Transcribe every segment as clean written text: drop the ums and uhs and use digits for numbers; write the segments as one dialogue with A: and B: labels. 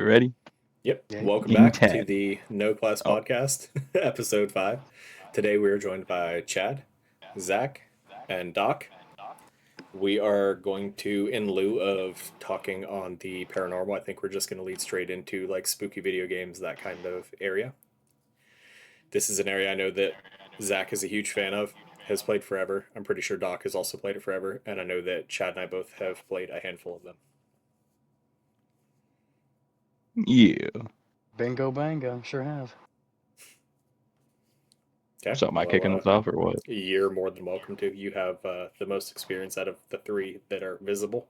A: we ready?
B: Yep.
C: Yeah.
B: Welcome
A: In
B: back to
A: 10.
B: the No Class
A: Oh,
B: Podcast, episode 5. Today we are joined by Chad, Zach, and Doc. We are going to, in lieu of talking on the paranormal, I think we're just going to lead straight into like spooky video games, that kind of area. This is an area I know that Zach is a huge fan of, has played forever. I'm pretty sure Doc has also played it forever, and I know that Chad and I both have played a handful of them.
A: yeah.
C: Bingo bango, sure have.
B: Okay.
A: So am I
B: Well,
A: kicking us off or what?
B: you're more than welcome to. You have the most experience out of the three that are visible.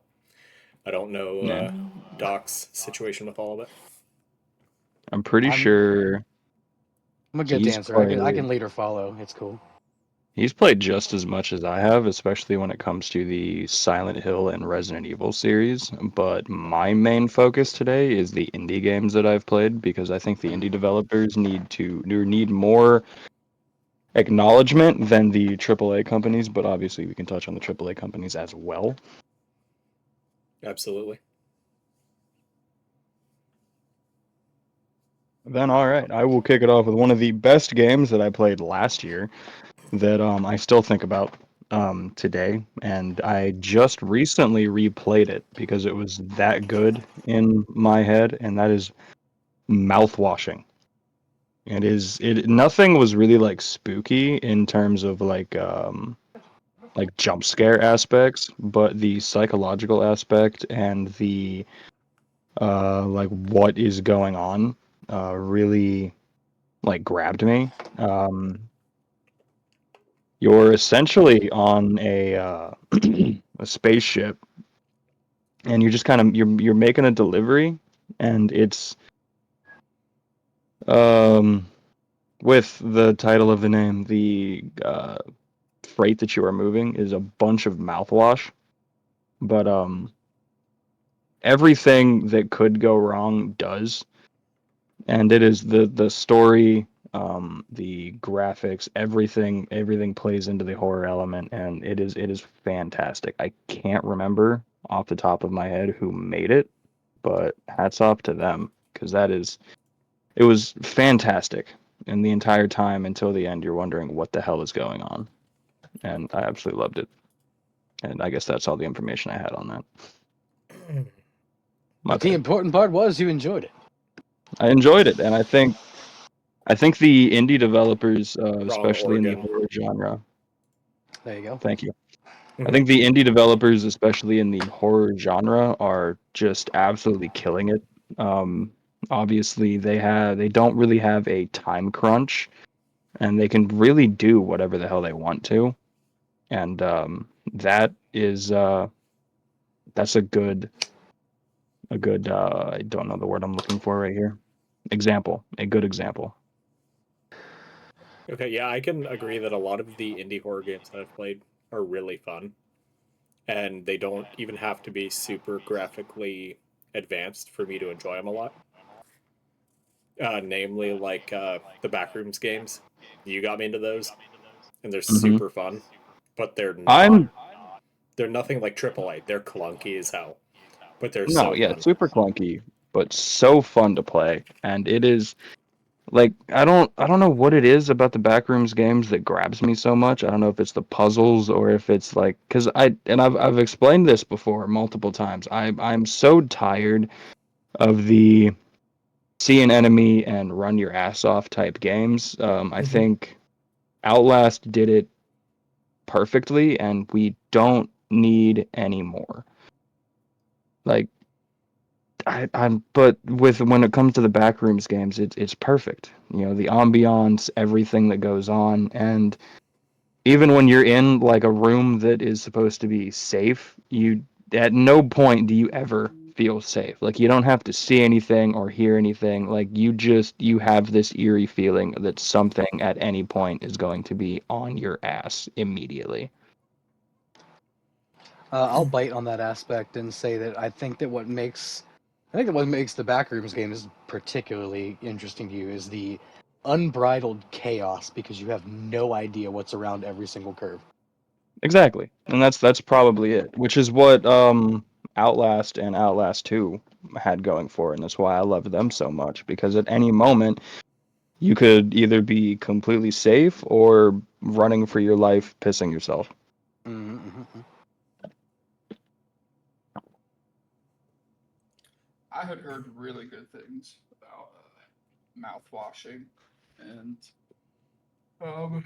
B: I don't know
A: Yeah.
B: Doc's situation with all of it.
A: I'm pretty
C: I'm
A: sure
C: I'm a good
A: he's
C: dancer. I can
A: played
C: lead or follow. It's cool.
A: he's played just as much as I have, especially when it comes to the Silent Hill and Resident Evil series. But my main focus today is the indie games that I've played because I think the indie developers need more acknowledgement than the AAA companies, but obviously we can touch on the AAA companies as well.
B: Absolutely.
A: Then, all right, I will kick it off with one of the best games that I played last year that I still think about today, and I just recently replayed it because it was that good in my head, and that is mouthwashing. It nothing was really like spooky in terms of like jump scare aspects, but the psychological aspect and the like what is going on really like grabbed me. You're essentially on a spaceship, and you're just kind of you're making a delivery, and it's um with the title of the name, the freight that you are moving is a bunch of mouthwash, but everything that could go wrong does, and it is the story, the graphics, everything plays into the horror element, and it is fantastic. I can't remember off the top of my head who made it, but hats off to them because it was fantastic. And the entire time until the end, you're wondering what the hell is going on, and I absolutely loved it. And I guess that's all the information I had on that. My
C: But the
A: bad.
C: important part was you enjoyed it.
A: I enjoyed it, and I think the indie developers,
B: Wrong
A: especially in the
B: organ.
A: horror genre,
C: There you go.
A: thank you. I think the indie developers, especially in the horror genre, are just absolutely killing it. Um, Obviously, they don't really have a time crunch, and they can really do whatever the hell they want to. And that is that's a good I don't know the word I'm looking for right here. Example, a good example.
B: Okay, yeah, I can agree that a lot of the indie horror games that I've played are really fun, and they don't even have to be super graphically advanced for me to enjoy them a lot. Namely, like the Backrooms games. You got me into those, and they're
A: hmm
B: super fun, but they're not.
A: I'm
B: They're nothing like AAA. They're clunky as hell, but they're
A: no,
B: so
A: yeah,
B: fun.
A: super clunky, but so fun to play, and it is like I don't know what it is about the Backrooms games that grabs me so much. I don't know if it's the puzzles or if it's like because I've explained this before multiple times. I'm so tired of the see an enemy and run your ass off type games. I think Outlast did it perfectly, and we don't need any more. Like I'm but with when it comes to the Backrooms games, it's perfect. You know, the ambiance, everything that goes on, and even when you're in like a room that is supposed to be safe, you at no point do you ever feel safe. Like you don't have to see anything or hear anything. Like you have this eerie feeling that something at any point is going to be on your ass immediately.
C: I'll bite on that aspect and say that I think that what makes the Backrooms games particularly interesting to you is the unbridled chaos because you have no idea what's around every single curve.
A: Exactly. And that's probably it, which is what Outlast and Outlast 2 had going for it, and that's why I loved them so much, because at any moment you could either be completely safe or running for your life, pissing yourself.
C: Mm-hmm.
D: I had heard really good things about mouthwashing, and um,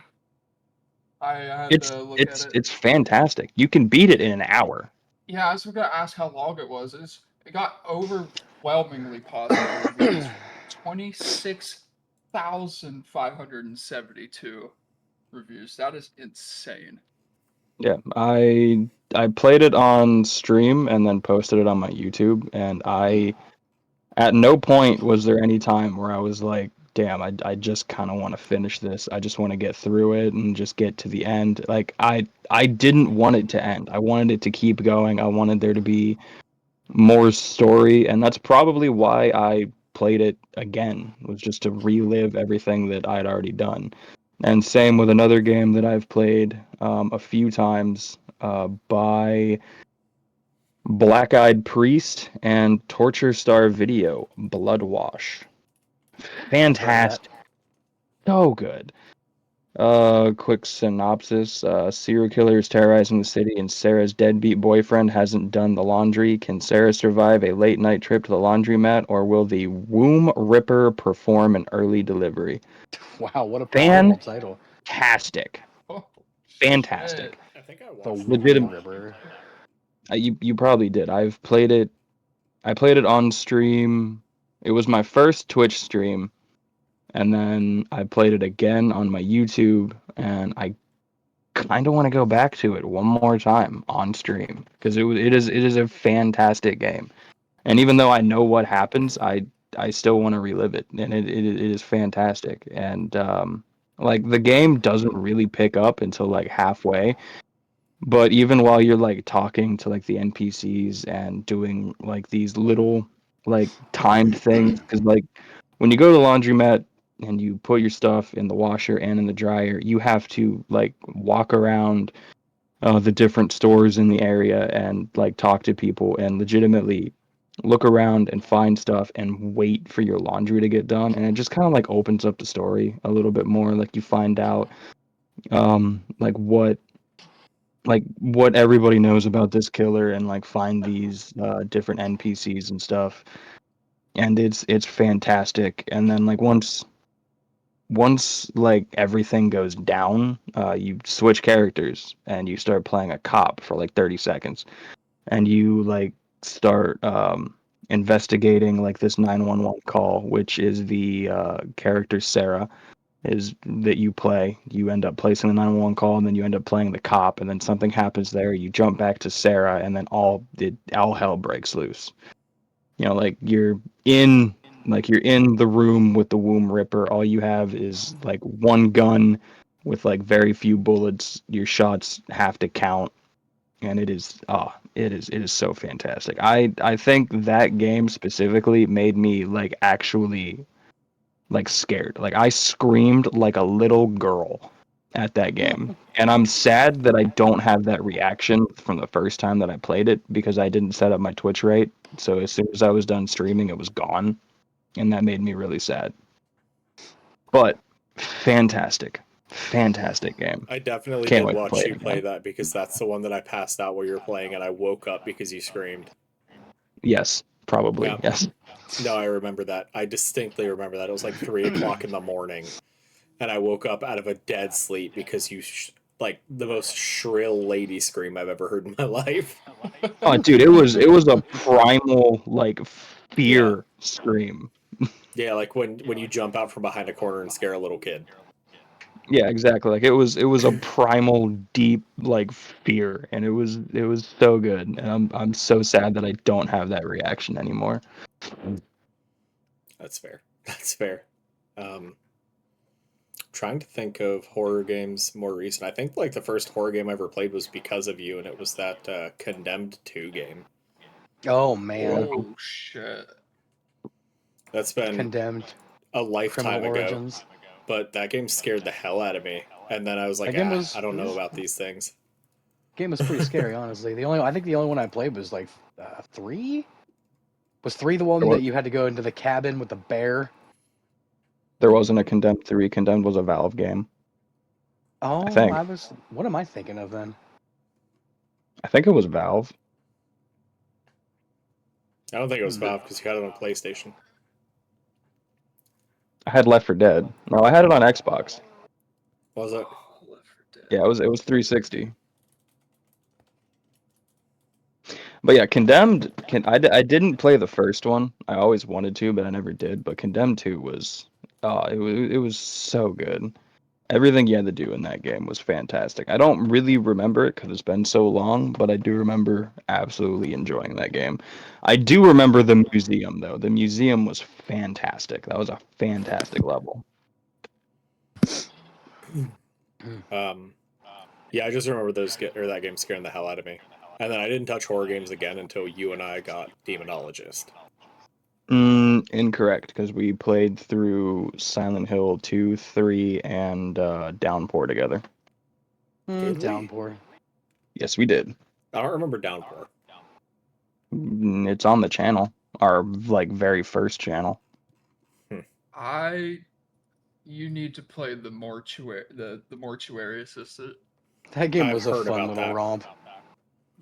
D: I had
A: It's
D: to look at
A: it's
D: it.
A: it's fantastic. You can beat it in an hour.
D: Yeah, I was gonna ask how long it was. It got overwhelmingly positive reviews. 26,572 reviews. That is insane.
A: Yeah, I played it on stream and then posted it on my YouTube, and I at no point was there any time where I was like, damn, I just kind of want to finish this. I just want to get through it and just get to the end. Like I didn't want it to end. I wanted it to keep going. I wanted there to be more story, and that's probably why I played it again, was just to relive everything that I'd already done. And same with another game that I've played a few times by Black Eyed Priest and Torture Star Video, Bloodwash.
C: I've heard of that.
A: Fantastic. So good. Quick synopsis. Serial killer is terrorizing the city, and Sarah's deadbeat boyfriend hasn't done the laundry. Can Sarah survive a late night trip to the laundromat, or will the womb ripper perform an early delivery?
C: Wow, what a powerful title.
A: Fantastic.
D: Oh shit!
A: Fantastic.
B: I think I
C: The
B: watched it.
A: Legit.
C: Womb Ripper.
A: You probably did. I've played it. I played it on stream. It was my first Twitch stream, and then I played it again on my YouTube, and I kind of want to go back to it one more time on stream, because it is a fantastic game. And even though I know what happens, I still want to relive it, and it is fantastic. And like the game doesn't really pick up until like halfway, but even while you're like talking to like the NPCs and doing like these little like timed things, because like when you go to the laundromat and you put your stuff in the washer and in the dryer, you have to like walk around the different stores in the area and like talk to people and legitimately look around and find stuff and wait for your laundry to get done. And it just kind of like opens up the story a little bit more. Like you find out like what everybody knows about this killer, and like find these different NPCs and stuff. And it's fantastic. And then like once like everything goes down, you switch characters and you start playing a cop for like 30 seconds, and you like start investigating like this 911 call, which is the character Sarah is that you play. You end up placing the 911 call, and then you end up playing the cop, and then something happens there. You jump back to Sarah, and then all hell breaks loose. Like you're in the room with the womb ripper. All you have is like one gun with like very few bullets. Your shots have to count, and it is so fantastic. I think that game specifically made me like actually like scared. Like I screamed like a little girl at that game. And I'm sad that I don't have that reaction from the first time that I played it, because I didn't set up my Twitch rate. So as soon as I was done streaming, it was gone, and that made me really sad. But fantastic. Fantastic game.
B: I definitely
A: Can't
B: did
A: wait to play
B: watch
A: it
B: you play
A: again.
B: that because that's the one that I passed out while you were playing, and I woke up because you screamed.
A: Yes, probably.
B: Yeah.
A: Yes.
B: No, I remember that. I distinctly remember that. It was like 3 o'clock in the morning, and I woke up out of a dead sleep because like the most shrill lady scream I've ever heard in my life.
A: Oh, dude, it was a primal like
B: Yeah,
A: fear scream.
B: yeah, like when you jump out from behind a corner and scare a little kid.
A: Yeah, exactly. Like it was a primal, deep like fear, and it was so good. And I'm so sad that I don't have that reaction anymore.
B: That's fair. That's fair. Um, Trying to think of horror games more recent. I think like the first horror game I ever played was because of you, and it was that Condemned 2 game.
C: Oh man,
D: Oh shit!
B: That's been
C: Condemned,
B: a
C: Criminal
B: lifetime ago,
C: Origins.
B: but that game scared the hell out of me. And then I was
C: That
B: like,
C: game
B: I
C: was
B: don't know about these things.
C: pretty scary, honestly. I think the only one I played was like three. Was 3 the one that you had to go into the cabin with the bear?
A: There wasn't a Condemned 3. Condemned was a Valve game.
C: Oh,
A: I think.
C: What am I thinking of then?
A: I think it was Valve.
B: I don't think it was Valve because you had it on PlayStation.
A: I had Left 4 Dead. No, I had it on Xbox.
B: Was it?
A: Yeah, it was 360. But yeah, Condemned. I didn't play the first one. I always wanted to, but I never did. But Condemned 2 was, it was so good. Everything you had to do in that game was fantastic. I don't really remember it because it's been so long, but I do remember absolutely enjoying that game. I do remember the museum though. The museum was fantastic. That was a fantastic level.
B: Yeah, I just remember that game scaring the hell out of me. And then I didn't touch horror games again until you and I got Demonologist.
A: Incorrect, because we played through Silent Hill 2, 3, and Downpour together.
B: Did we?
C: Downpour.
A: Yes, we did.
B: I don't remember Downpour.
A: It's on the channel, our like very first channel.
D: You need to play the mortuary assistant.
C: That game
B: I've
C: was a
B: heard
C: fun
B: about
C: little
B: that.
C: romp.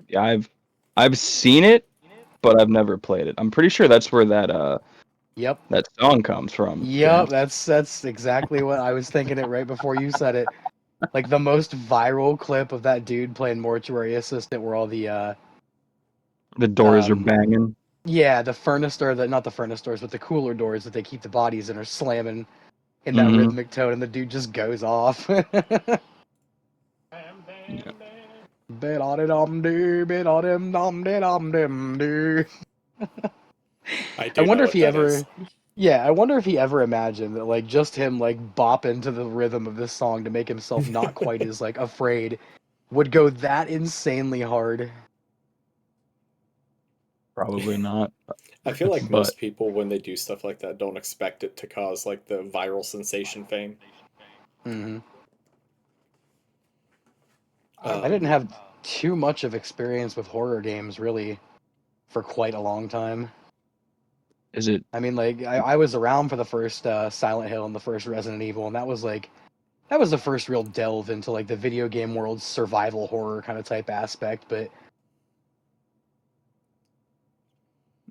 A: Yeah, I've seen it, but I've never played it. I'm pretty sure that's where
C: Yep.
A: that song comes from.
C: Yep,
A: James.
C: that's exactly what I was thinking it right before you said it. Like the most viral clip of that dude playing mortuary assistant where all the
A: The doors are banging.
C: yeah, the furnace door that not the furnace doors, but the cooler doors that they keep the bodies in are slamming in that
A: Mhm.
C: rhythmic tone and the dude just goes off.
A: Yeah.
C: Bit on it bit on him dum dum.
B: I
C: I
B: do know
C: wonder if
B: what
C: he
B: that
C: ever
B: is.
C: yeah, I wonder if he ever imagined that like just him like bop into the rhythm of this song to make himself not quite as like afraid would go that insanely hard.
A: Probably not.
B: I feel like
A: But
B: most people, when they do stuff like that, don't expect it to cause like the viral sensation fame.
C: Hmm I didn't
B: Um,
C: have too much of experience with horror games really for quite a long time.
A: is it
C: I mean, like I was around for the first Silent Hill and the first Resident Evil, and that was the first real delve into like the video game world's survival horror kind of type aspect. But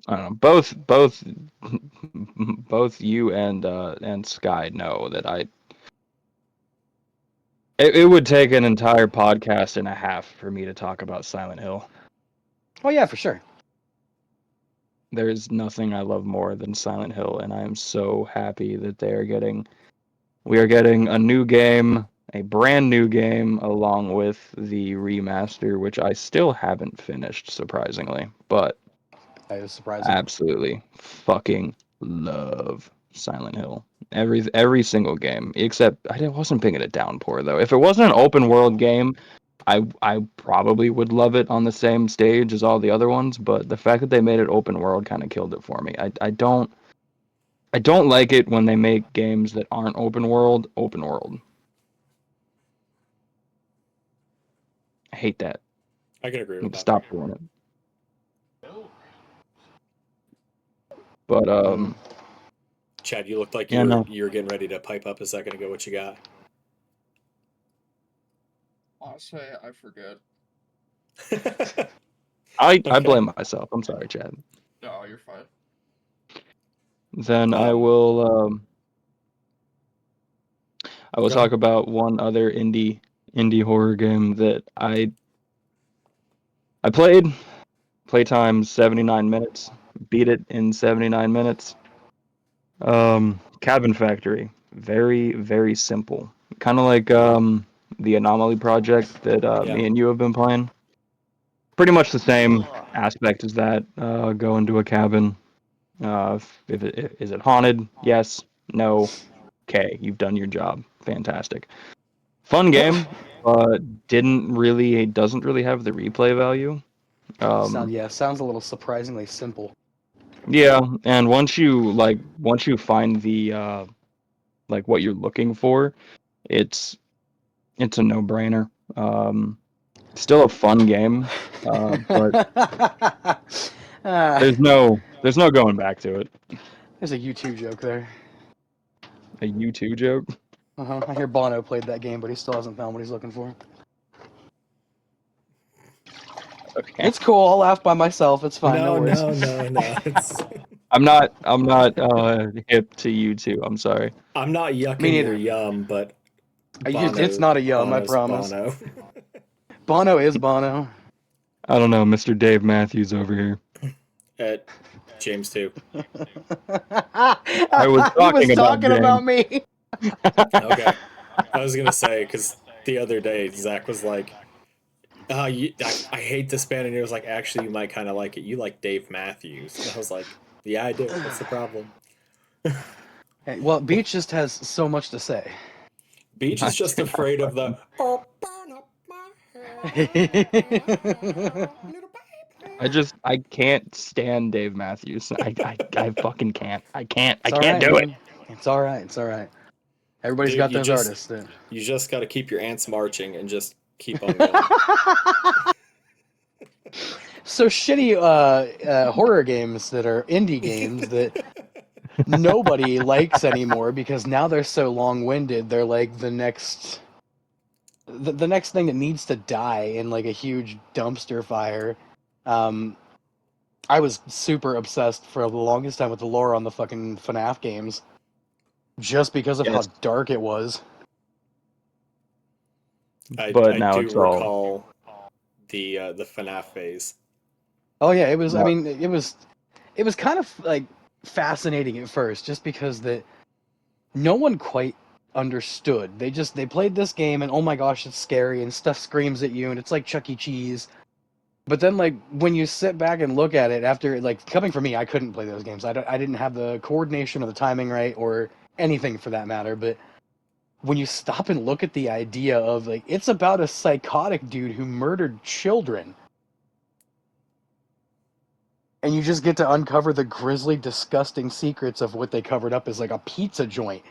A: I don't know. Both both you and Sky know that it would take an entire podcast and a half for me to talk about Silent Hill.
C: oh yeah, for sure.
A: There's nothing I love more than Silent Hill, and I am so happy that we are getting a new game, a brand new game, along with the remaster, which I still haven't finished, surprisingly, but
C: That was surprising.
A: absolutely fucking love Silent Hill. Every single game, except I wasn't picking a Downpour though. If it wasn't an open world game, I probably would love it on the same stage as all the other ones, but the fact that they made it open world kind of killed it for me. I don't like it when they make games that aren't open world open world. I hate that.
B: I can agree with
A: Need to
B: that.
A: stop doing it. But
B: Chad, you looked like
A: yeah, no.
B: you were getting ready to pipe up a second ago. What you got?
D: Honestly, I forget.
A: I
B: Okay.
A: blame myself. I'm sorry, Chad.
D: No, you're fine.
A: Then I will
B: Go
A: talk
B: ahead.
A: about one other indie horror game that I played. Playtime 79 minutes. Beat it in 79 minutes. Cabin Factory. Very, very simple. Kind of like the Anomaly project that
B: Yeah.
A: me and you have been playing. Pretty much the same aspect as that. Go into a cabin. Is it haunted? Yes. No. Okay. You've done your job. Fantastic. Fun game, but doesn't really have the replay value.
C: Sounds a little surprisingly simple.
A: Yeah, and once you find the like what you're looking for, it's it's a no-brainer. Still a fun game, but There's no going back to it.
C: There's a U2 joke there.
A: A U2 joke.
C: I hear Bono played that game, but he still hasn't found what he's looking for.
A: Okay.
C: It's cool. I'll laugh by myself. It's fine. No worries.
B: No.
A: I'm not hip to U2. I'm sorry.
B: I'm not
C: Me
B: yucking
C: neither.
B: your yum, but
C: It's not a yum, I
B: Bono's
C: promise.
B: Bono.
C: Bono is Bono.
A: I don't know, Mr. Dave Matthews over here.
B: At James too.
A: I was
C: He was
A: talking about
C: talking about me.
B: Okay. I was gonna say because the other day Zach was like, I hate this band," and he was like, "Actually, you might kind of like it. You like Dave Matthews." And I was like, "Yeah, I do. What's the problem?"
C: Hey, well, Beach just has so much to say.
B: Beach is just afraid of the.
A: I can't stand Dave Matthews. I fucking can't. I can't
C: It's all
A: do
C: right,
A: it.
C: man. It's all right. It's all right. Everybody's
B: Dude,
C: got
B: you
C: those
B: just-
C: artists. That...
B: You just got to keep your ants marching and just keep on going.
C: So shitty horror games that are indie games that nobody likes anymore because now they're so long-winded. They're like the next thing that needs to die in like a huge dumpster fire. I was super obsessed for the longest time with the lore on the fucking FNAF games, just because of how
A: Yes.
C: dark it was.
A: But
B: I
A: now
B: do
A: it's all
B: recall the FNAF phase.
C: Oh yeah, it was. I
A: No.
C: mean, it was kind of like fascinating at first, just because that no one quite understood. They played this game and oh my gosh, it's scary and stuff screams at you and it's like Chuck E. Cheese. But then like when you sit back and look at it after like coming from me, I couldn't play those games. I didn't have the coordination or the timing right or anything for that matter. But when you stop and look at the idea of like it's about a psychotic dude who murdered children. And you just get to uncover the grisly, disgusting secrets of what they covered up as like a pizza joint.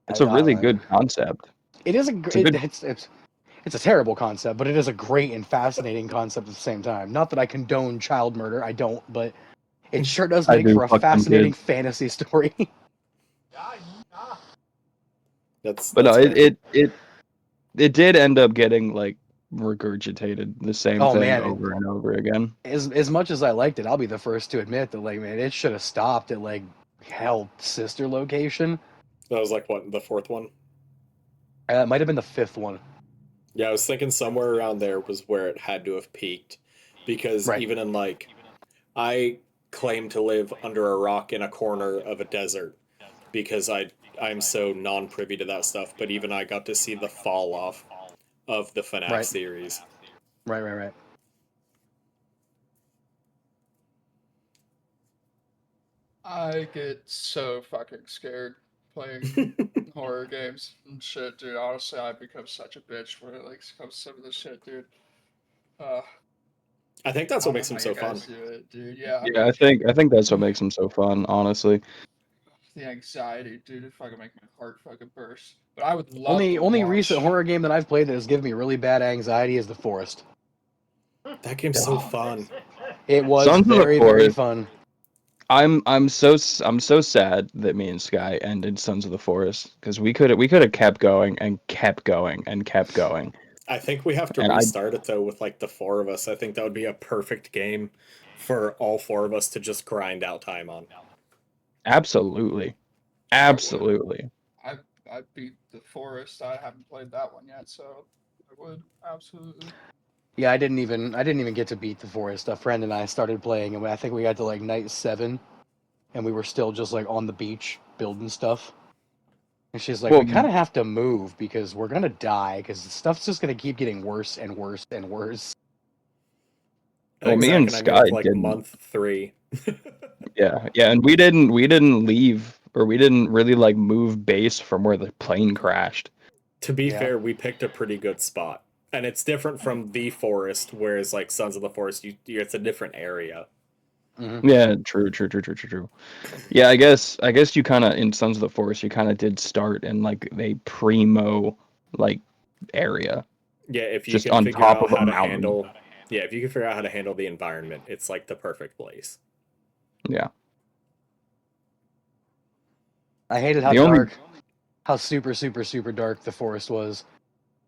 A: it's a
C: I don't
A: really
C: know.
A: good concept.
C: It is
A: It's a good
C: it's a terrible concept, but it is a great and fascinating concept at the same time. Not that I condone child murder, I don't, but it sure does
A: I
C: make
A: do
C: for a
A: fuck them
C: fascinating
A: kids.
C: fantasy story.
B: That's
A: But no,
B: fair.
A: it did end up getting like regurgitated the same
C: Oh
A: thing
C: man,
A: over and over again.
C: as much as I liked it, I'll be the first to admit that like man, it should have stopped at like hell sister location.
B: That was like what, the fourth one?
C: It might have been the fifth one.
B: Yeah, I was thinking somewhere around there was where it had to have peaked, because
C: Right.
B: even in like, I claim to live under a rock in a corner of a desert because I'm so non privy to that stuff. But even I got to see the fall off of the FNAF
C: Right.
B: series.
C: Right.
D: I get so fucking scared playing horror games and shit, dude. Honestly, I've become such a bitch when it like comes to some of this shit, dude.
B: I think that's
D: I
B: what
D: don't
B: makes
D: know
B: them
D: how you
B: so fun.
D: guys do it, dude. Yeah,
A: Yeah, I think that's what makes them so fun, honestly.
D: the anxiety, dude, it fucking make my heart fucking burst. But I would love
C: Only
D: to
C: only
D: watch.
C: recent horror game that I've played that has given me really bad anxiety is The Forest.
B: That game's so fun.
C: It was
A: Sons of the
C: very
A: Forest.
C: fun.
A: I'm so sad that me and Sky ended Sons of the Forest because we could have kept going and kept going and kept going.
B: I think we have to
A: And
B: restart it though with like the four of us. I think that would be a perfect game for all four of us to just grind out time on.
A: Absolutely.
D: I beat The Forest. I haven't played that one yet, so I would absolutely.
C: Yeah, I didn't even get to beat The Forest. A friend and I started playing, and I think we got to like night 7, and we were still just like on the beach building stuff. And she's like,
A: Well,
C: "We kind of have to move because we're gonna die because the stuff's just gonna keep getting worse and worse and worse."
B: I
A: well,
B: think
A: me
B: Zach
A: and
B: and I
A: Sky
B: made it to like
A: didn't.
B: month 3.
A: Yeah, and we didn't leave, or we didn't really like move base from where the plane crashed.
B: To be
C: Yeah.
B: fair, we picked a pretty good spot. And it's different from the forest, whereas like Sons of the Forest, it's a different area.
C: Mm-hmm.
A: Yeah, true. Yeah, I guess you kind of in Sons of the Forest, you kind of did start in like a primo like area,
B: Yeah, if you
A: just
B: can
A: on
B: figure
A: top
B: out
A: of a
B: how to
A: mountain.
B: handle Yeah, if you can figure out how to handle the environment, it's like the perfect place.
A: Yeah.
C: I hated how
A: The only
C: dark, how super, super, super dark the forest was.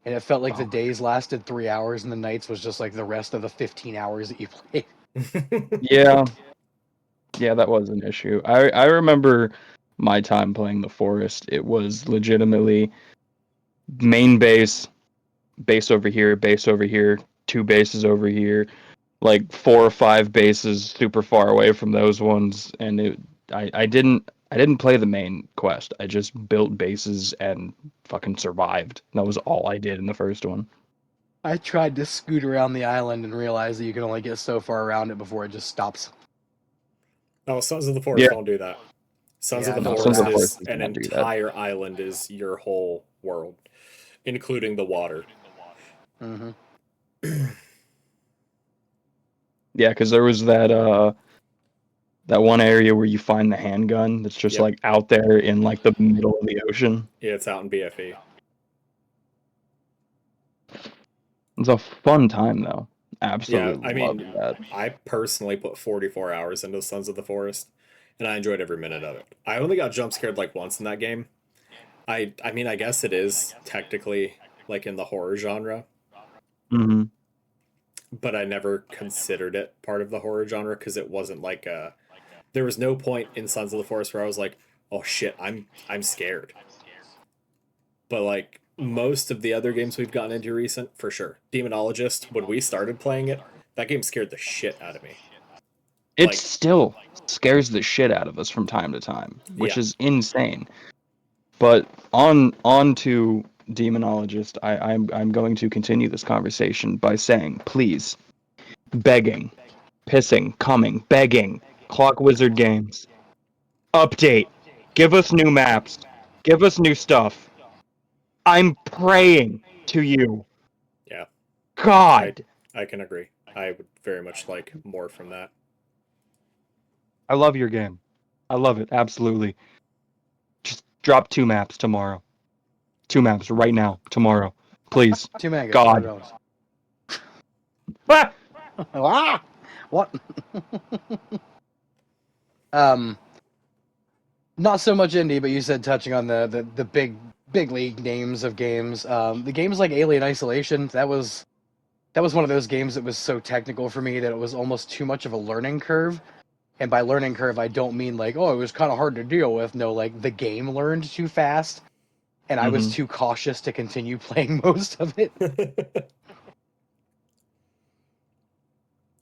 C: And it felt like the
A: oh,
C: days lasted 3 hours and the nights was just like the rest of the 15 hours that you played.
A: yeah, yeah, that was an issue. I remember my time playing the forest. It was legitimately main base over here, two bases over here, like 4 or 5 bases super far away from those ones, and I didn't play the main quest. I just built bases and fucking survived. That was all I did in the first one.
C: I tried to scoot around the island and realized that you can only get so far around it before it just stops.
B: Oh, Sons of the Forest
A: Yeah,
B: don't do that. Sons of
C: Yeah,
B: the
A: no,
C: don't do
A: Sons of
B: Forest
A: the
C: that.
B: is
A: Forest does
B: an
A: not do that.
B: entire island is your whole world, including the water.
C: Hmm.
A: Yeah, because there was that one area where you find the handgun that's just
B: Yep.
A: like out there in like the middle of the ocean.
B: Yeah, it's out in BFE.
A: It's a fun time though.
B: Yeah,
A: Absolutely
B: I
A: loved
B: mean,
A: that.
B: I personally put 44 hours into Sons of the Forest, and I enjoyed every minute of it. I only got jump scared like once in that game. I mean, I guess it is technically like in the horror genre,
A: Hmm.
B: but I never considered it part of the horror genre because it wasn't like there was no point in Sons of the Forest where I was like, "Oh shit, I'm scared." But like most of the other games we've gotten into recent, for sure. Demonologist, when we started playing it, that game scared the shit out of me.
A: It
B: Like,
A: still scares the shit out of us from time to time, which
B: yeah.
A: is insane. But on to Demonologist, I'm going to continue this conversation by saying, please, begging, pissing, coming, begging, Clock Wizard Games, update, give us new maps, give us new stuff. I'm praying to you,
B: Yeah. I
A: God.
B: I can agree. I would very much like more from that.
A: I love your game. I love it absolutely. Just drop 2 maps tomorrow. 2 maps right now tomorrow, please.
C: 2 megas,
A: God.
C: $100.
A: Ah!
C: Ah! What? um, Not so much indie, but you said touching on the big league names of games. The games like Alien Isolation, that was one of those games that was so technical for me that it was almost too much of a learning curve. And by learning curve, I don't mean like, oh, it was kind of hard to deal with. No, like the game learned too fast, and I was
A: Mm-hmm.
C: too cautious to continue playing most of it.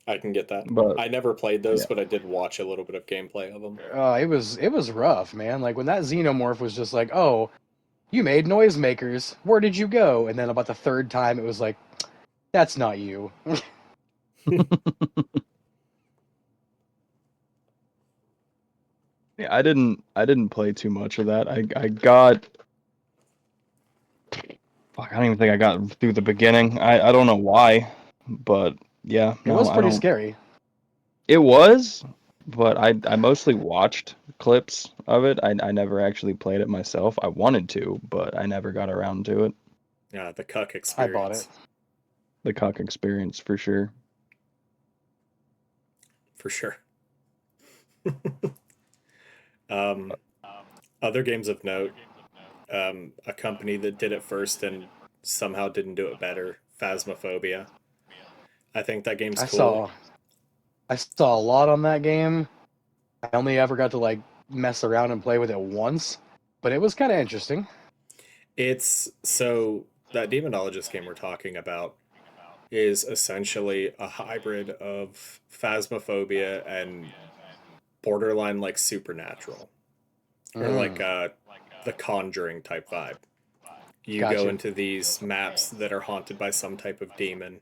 B: I can get that.
A: But
B: I never played
A: yeah,
B: those, but I did watch a little bit of gameplay of them.
C: It was rough, man. Like when that xenomorph was just like, oh, you made noisemakers. Where did you go? And then about the third time, it was like, that's not you.
A: yeah, I didn't play too much of that. I got fuck. I don't even think I got through the beginning. I don't know why, but yeah,
C: It
A: no,
C: was
A: I
C: pretty
A: don't.
C: scary.
A: It was, but I mostly watched clips of it. I never actually played it myself. I wanted to, but I never got around to it.
B: Yeah, the cuck
C: I bought it.
B: experience.
A: The cock experience for sure.
B: For sure. um, Other games of note, a company that did it first and somehow didn't do it better, Phasmophobia. I think that game's
C: I
B: cool.
C: saw I saw a lot on that game. I only ever got to like mess around and play with it once, but it was kind of interesting.
B: It's so that Demonologist game we're talking about is essentially a hybrid of Phasmophobia and borderline like Supernatural or like
C: Mm,
B: the Conjuring type vibe. You
C: got
B: go
C: you.
B: into these maps that are haunted by some type of demon.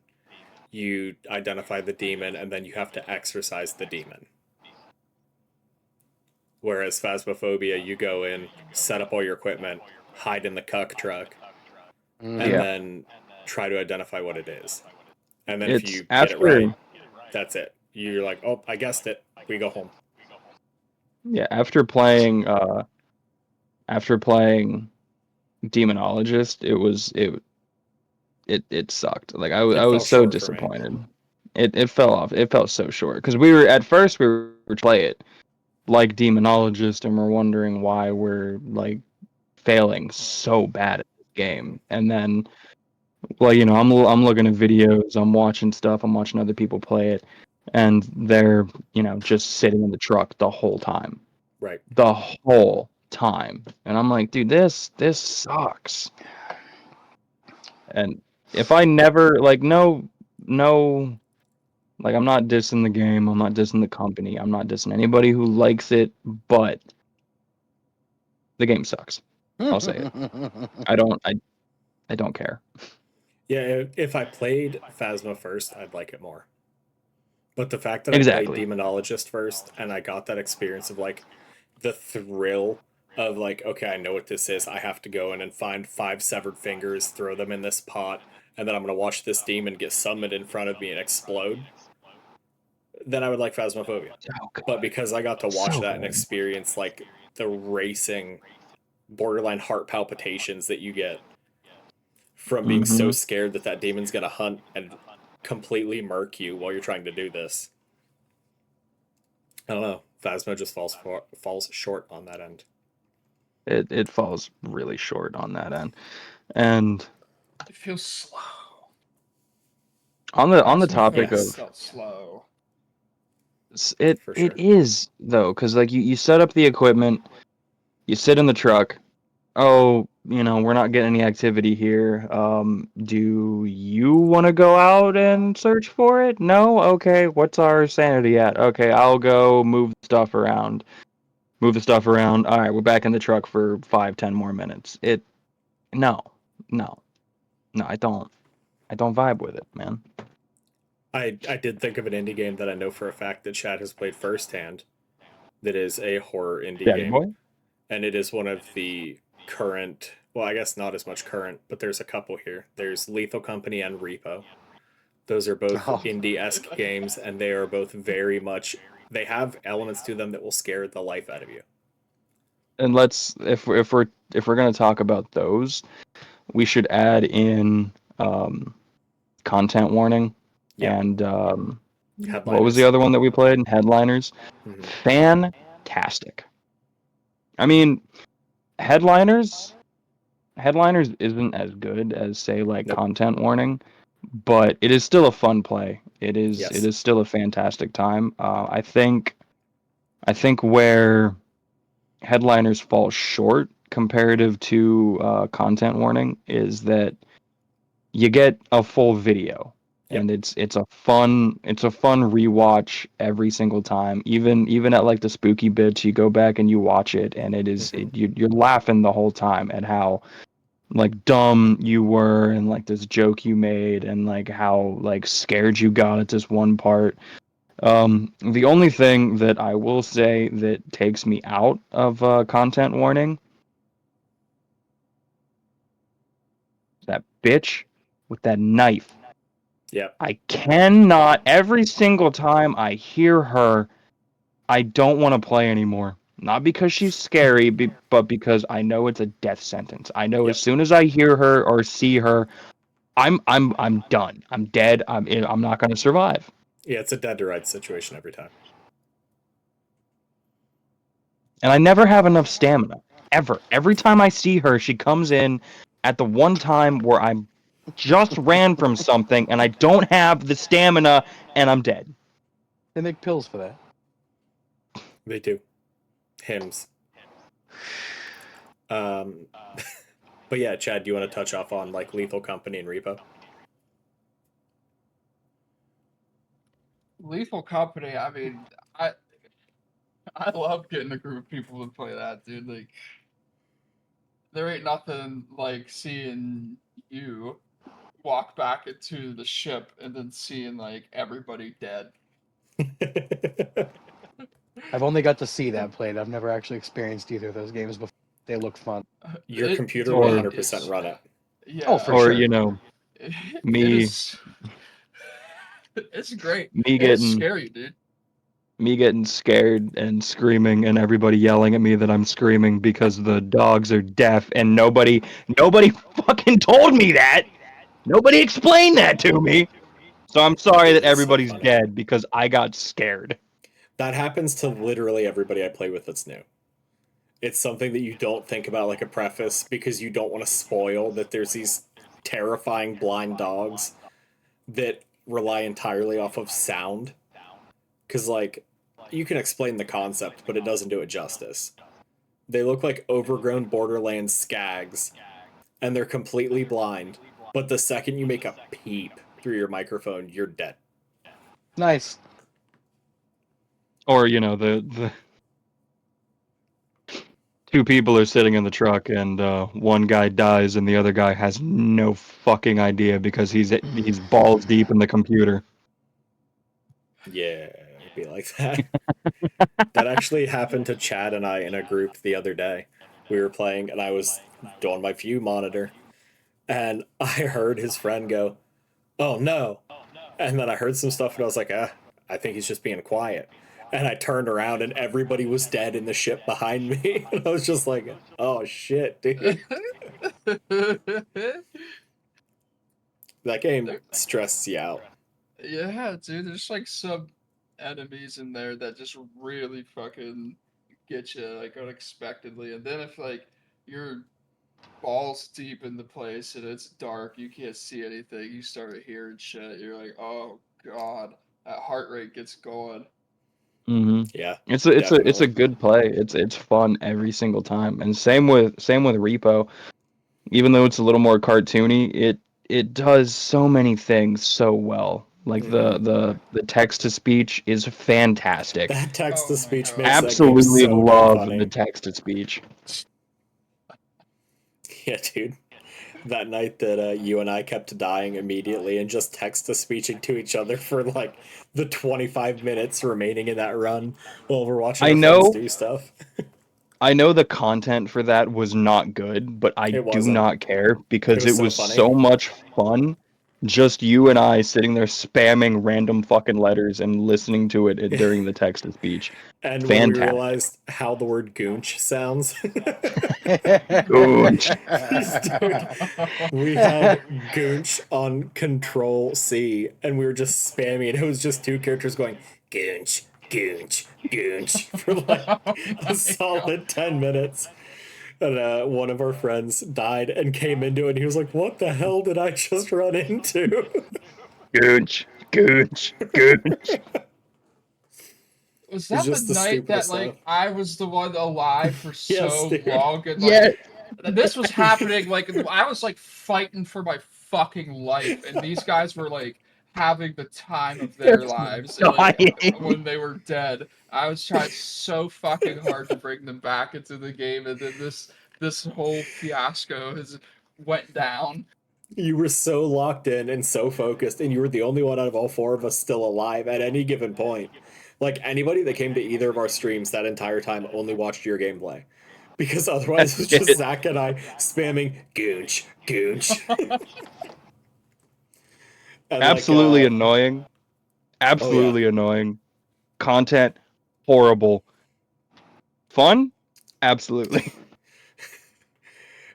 B: You identify the demon and then you have to exorcise the demon. Whereas Phasmophobia, you go in, set up all your equipment, hide in the cuck truck, and
C: Hmm.
A: Yeah,
B: then try to identify what it is. And then if
A: it's
B: you get it
A: after
B: right, that's it. You're like, oh, I guessed it. We go home.
A: yeah after playing Demonologist, it sucked. Like I
B: It
A: was
B: fell
A: so
B: short for me.
A: disappointed. It fell off. It felt so short because we were at first we were play it like demonologist, and we're wondering why we're like failing so bad at this game. And then, well, I'm looking at videos, I'm watching stuff, I'm watching other people play it, and they're just sitting in the truck the whole time,
B: Right.
A: the whole time, and I'm like, dude, this sucks. And if I never like no like I'm not dissing the game, I'm not dissing the company, I'm not dissing anybody who likes it, but the game sucks. I'll say it. I don't care.
B: Yeah, if I played Phasma first, I'd like it more. But the fact that I played
A: Exactly.
B: Demonologist first and I got that experience of like the thrill of like, okay, I know what this is. I have to go in and find 5 severed fingers, throw them in this pot, and then I'm gonna watch this demon get summoned in front of me and explode. Then I would like Phasmophobia.
A: So good.
B: But because I got to watch
A: So
B: that and
A: good.
B: experience like the racing, borderline heart palpitations that you get from being so
A: Mm-hmm.
B: scared that that demon's gonna hunt and completely murk you while you're trying to do this. I don't know. Phasma just falls short on that end.
A: It falls really short on that end. And
D: It feels slow.
A: on the topic
D: Phasmophobia
B: Yes,
A: of
D: felt slow.
A: it
B: for
A: it
B: sure.
A: is though, because like you set up the equipment, you sit in the truck. Oh, we're not getting any activity here. Do you want to go out and search for it? No? Okay, what's our sanity at? Okay, I'll go move stuff around. Move the stuff around. All right, we're back in the truck for 5, 10 more minutes. No, no, no, I don't vibe with it, man.
B: I did think of an indie game that I know for a fact that Chad has played firsthand. That is a horror indie
A: Daddy
B: game,
A: boy?
B: and it is one of the current. Well, I guess not as much current, but there's a couple here. There's Lethal Company and Repo. Those are both
C: Oh,
B: indie esque games, and they are both very much. They have elements to them that will scare the life out of you.
A: And let's if we're gonna talk about those, we should add in content warning
B: Yep.
A: and what was the
B: Headliners.
A: other one that we played? Headliners.
B: Mm-hmm.
A: Fantastic. I mean, headliners headliners isn't as good as say like
B: Nope.
A: content warning, but it is still a fun play. It
B: Yes.
A: is still a fantastic time. I think where headliners fall short comparative to content warning is that you get a full video,
B: Yep.
A: and it's a fun rewatch every single time. Even at like the spooky bits, you go back and you watch it, and
B: Mm-hmm.
A: you're laughing the whole time at how like dumb you were, and like this joke you made, and like how like scared you got at this one part. The only thing that I will say that takes me out of content warning, that bitch with that knife.
B: Yep.
A: I cannot, every single time I hear her, I don't want to play anymore. Not because she's scary, but because I know it's a death sentence. I know as
B: Yep.
A: soon as I hear her or see her, I'm done. I'm dead. I'm not going to survive.
B: Yeah, it's a dead to rights situation every time.
A: And I never have enough stamina. Ever. Every time I see her, she comes in at the one time where I'm just ran from something and I don't have the stamina and I'm dead.
C: they make pills for that.
B: They do. Hymns. Um, but yeah, Chad, do you want to touch off on like Lethal Company and Repo?
D: Lethal Company. I mean, I love getting a group of people to play that, dude. Like, there ain't nothing like seeing you walk back into the ship and then seeing like everybody dead.
C: I've only got to see that played. I've never actually experienced either of those games before. They look fun.
B: Your computer will
D: Dude,
A: Or
B: 100% run it.
C: Oh,
D: yeah,
C: for
A: or
C: sure.
D: it
A: me
D: is. It's great.
A: me
D: And it's
A: getting
D: scary, dude.
A: me getting scared and screaming and everybody yelling at me that I'm screaming because the dogs are deaf and nobody fucking told me that. Nobody explained that to me. So I'm sorry that
B: It's so
A: everybody's
B: funny.
A: dead because I got scared.
B: That happens to literally everybody I play with that's new. It's something that you don't think about like a preface because you don't want to spoil that there's these terrifying blind dogs that rely entirely off of sound. Because, like, you can explain the concept, but it doesn't do it justice. They look like overgrown borderland skags, and they're completely blind. But the second you make a peep through your microphone, you're dead.
C: Nice.
A: Or, you know, the two people are sitting in the truck and one guy dies and the other guy has no fucking idea because he's balls deep in the computer.
B: Yeah, it'd be like that. That actually happened to Chad and I in a group the other day. We were playing, and I was doing my view monitor, and I heard his friend go, "Oh no." And then I heard some stuff and I was like, I think he's just being quiet. And I turned around and everybody was dead in the ship behind me. And I was just like, oh shit, dude. That game stresses you out.
D: Yeah, dude, there's like some enemies in there that just really fucking get you like unexpectedly, and then if like you're balls deep in the place and it's dark, you can't see anything, you start hearing shit, you're like, oh god, that heart rate gets going.
A: Mm-hmm.
B: Yeah,
A: It's a
B: definitely.
A: good play. It's fun every single time. And same with Repo. Even though it's a little more cartoony, it does so many things so well. Like
B: Hmm.
A: the text to speech is fantastic.
B: That text to
D: Oh my
B: speech makes
D: god.
B: that game
A: Absolutely
B: so damn
A: love the
B: funny.
A: text to speech.
B: Yeah, dude. That night that you and I kept dying immediately and just text to speeching to each other for like the 25 minutes remaining in that run while we're watching
A: I
B: our friends
A: know
B: do stuff.
A: I know the content for that was not good, but I
B: It
A: do
B: wasn't.
A: not care
B: It
A: because
B: was
A: it
B: so
A: was
B: funny.
A: so much fun. Just you and I sitting there spamming random fucking letters and listening to it during the text to speech.
B: And when we
A: Fantastic.
B: realized how the word goonch sounds,
A: Goonch.
B: dude, we had goonch on Control C, and we were just spamming. It was just two characters going goonch, goonch, goonch for like
D: Oh
B: a
D: my god.
B: solid 10 minutes. And one of our friends died and came into it, and he was like, "What the hell did I just run into?"
A: Goonch. Goonch. Goonch.
D: Was
B: It's
D: that the
B: just the
D: night that
B: stupidest stuff.
D: like I was the one alive for
B: Yes,
D: so
B: dude.
D: long and like
A: Yes.
D: this was happening like I was like fighting for my fucking life and these guys were like having the time of their
A: Just
D: lives and like
A: dying.
D: when they were dead I was trying so fucking hard to bring them back into the game and then this whole fiasco has went down.
B: You were so locked in and so focused, and you were the only one out of all four of us still alive at any given point. Like anybody that came to either of our streams that entire time only watched your gameplay. Because otherwise it was just
A: It,
B: Zach and I spamming goonch, goonch. And like
A: absolutely annoying.
B: oh yeah.
A: Absolutely annoying. Content horrible. Fun? Absolutely.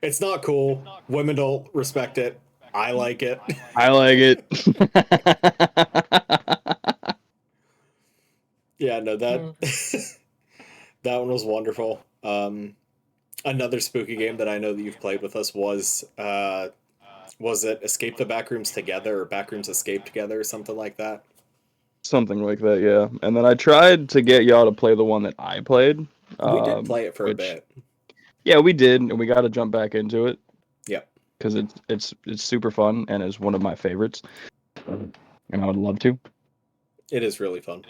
B: It's not cool. Women don't respect it. I like it.
A: I like it.
B: Yeah, no, that that one was wonderful. Another spooky game that I know that you've played with us was it Escape the Backrooms Together or Backrooms Escape Together or something like that?
A: Something like that, yeah. And then I tried to get y'all to play the one that I played,
B: We did play it for a
A: which
B: bit.
A: yeah, we did, and we got to jump back into it
B: Yep.
A: because it's super fun and is one of my favorites, and I would love to.
B: It is really fun.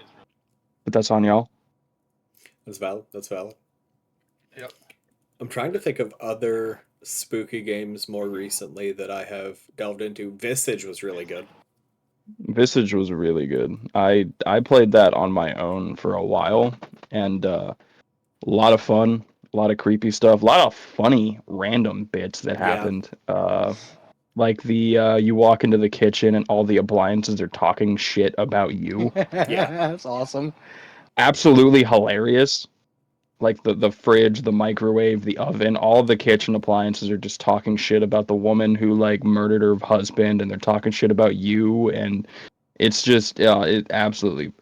A: But that's on y'all.
B: That's valid. That's valid.
D: Yep.
B: I'm trying to think of other spooky games more recently that I have delved into. Visage was really good.
A: Visage was really good. I played that on my own for a while, and a lot of fun, a lot of creepy stuff, a lot of funny random bits that
B: Yeah.
A: happened. Like you walk into the kitchen and all the appliances are talking shit about you.
B: Yeah.
C: That's awesome.
A: Absolutely hilarious. Like the fridge, the microwave, the oven, all the kitchen appliances are just talking shit about the woman who like murdered her husband, and they're talking shit about you, and It's just it absolutely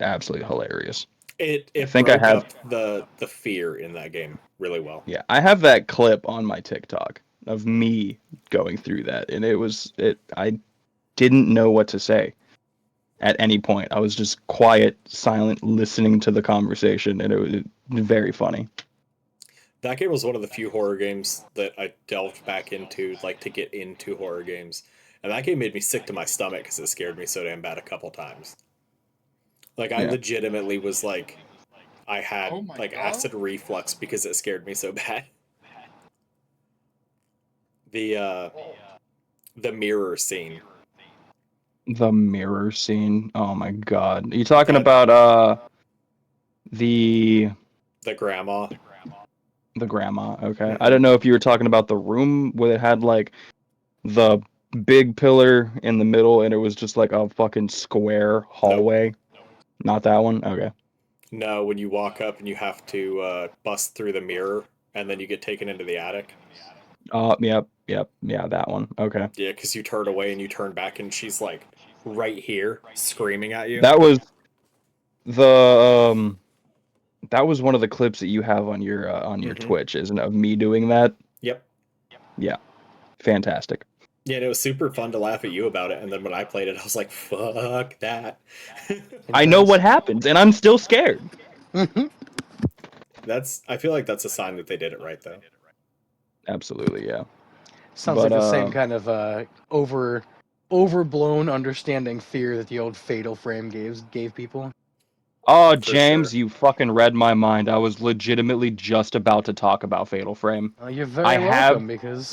A: hilarious.
B: It
A: I
B: it
A: think I
B: broke
A: have
B: up the fear in that game really well.
A: yeah, I have that clip on my TikTok of me going through that, and I didn't know what to say at any point. I was just quiet, silent, listening to the conversation, and it was very funny.
B: That game was one of the few horror games that I delved back into, like to get into horror games. And that game made me sick to my stomach because it scared me so damn bad a couple times. Like I
A: Yeah.
B: legitimately was like, I had
D: Oh my
B: like
D: god.
B: acid reflux because it scared me so bad. The uh the mirror scene.
A: The mirror scene. Oh my god. Are you talking
B: That
A: about the
B: the grandma.
A: the grandma? Okay. I
B: Mm-hmm.
A: don't know if you were talking about the room where it had like the big pillar in the middle and it was just like a fucking square
B: Nope.
A: hallway. Not that one. Okay.
B: No, when you walk up and you have to bust through the mirror and then you get taken into the attic.
A: Yep. Yeah, that one. Okay.
B: Yeah, because you turn away and you turn back and she's like right here screaming at you.
A: That was the that was one of the clips that you have on your
B: Mm-hmm.
A: Twitch, isn't it? Of me doing that.
B: Yep.
A: Yeah. Fantastic.
B: Yeah, and it was super fun to laugh at you about it. And then when I played it, I was like, fuck that.
A: I know
C: Intense.
A: what happens and I'm still scared.
B: I feel like that's a sign that they did it right, though.
A: Absolutely, yeah.
C: Sounds
A: But
C: like the same kind of overblown understanding fear that the old Fatal Frame gave people.
A: oh,
B: For sure.
A: James, you fucking read my mind. I was legitimately just about to talk about Fatal Frame.
C: Well, you're
A: I
C: very
A: have
C: welcome because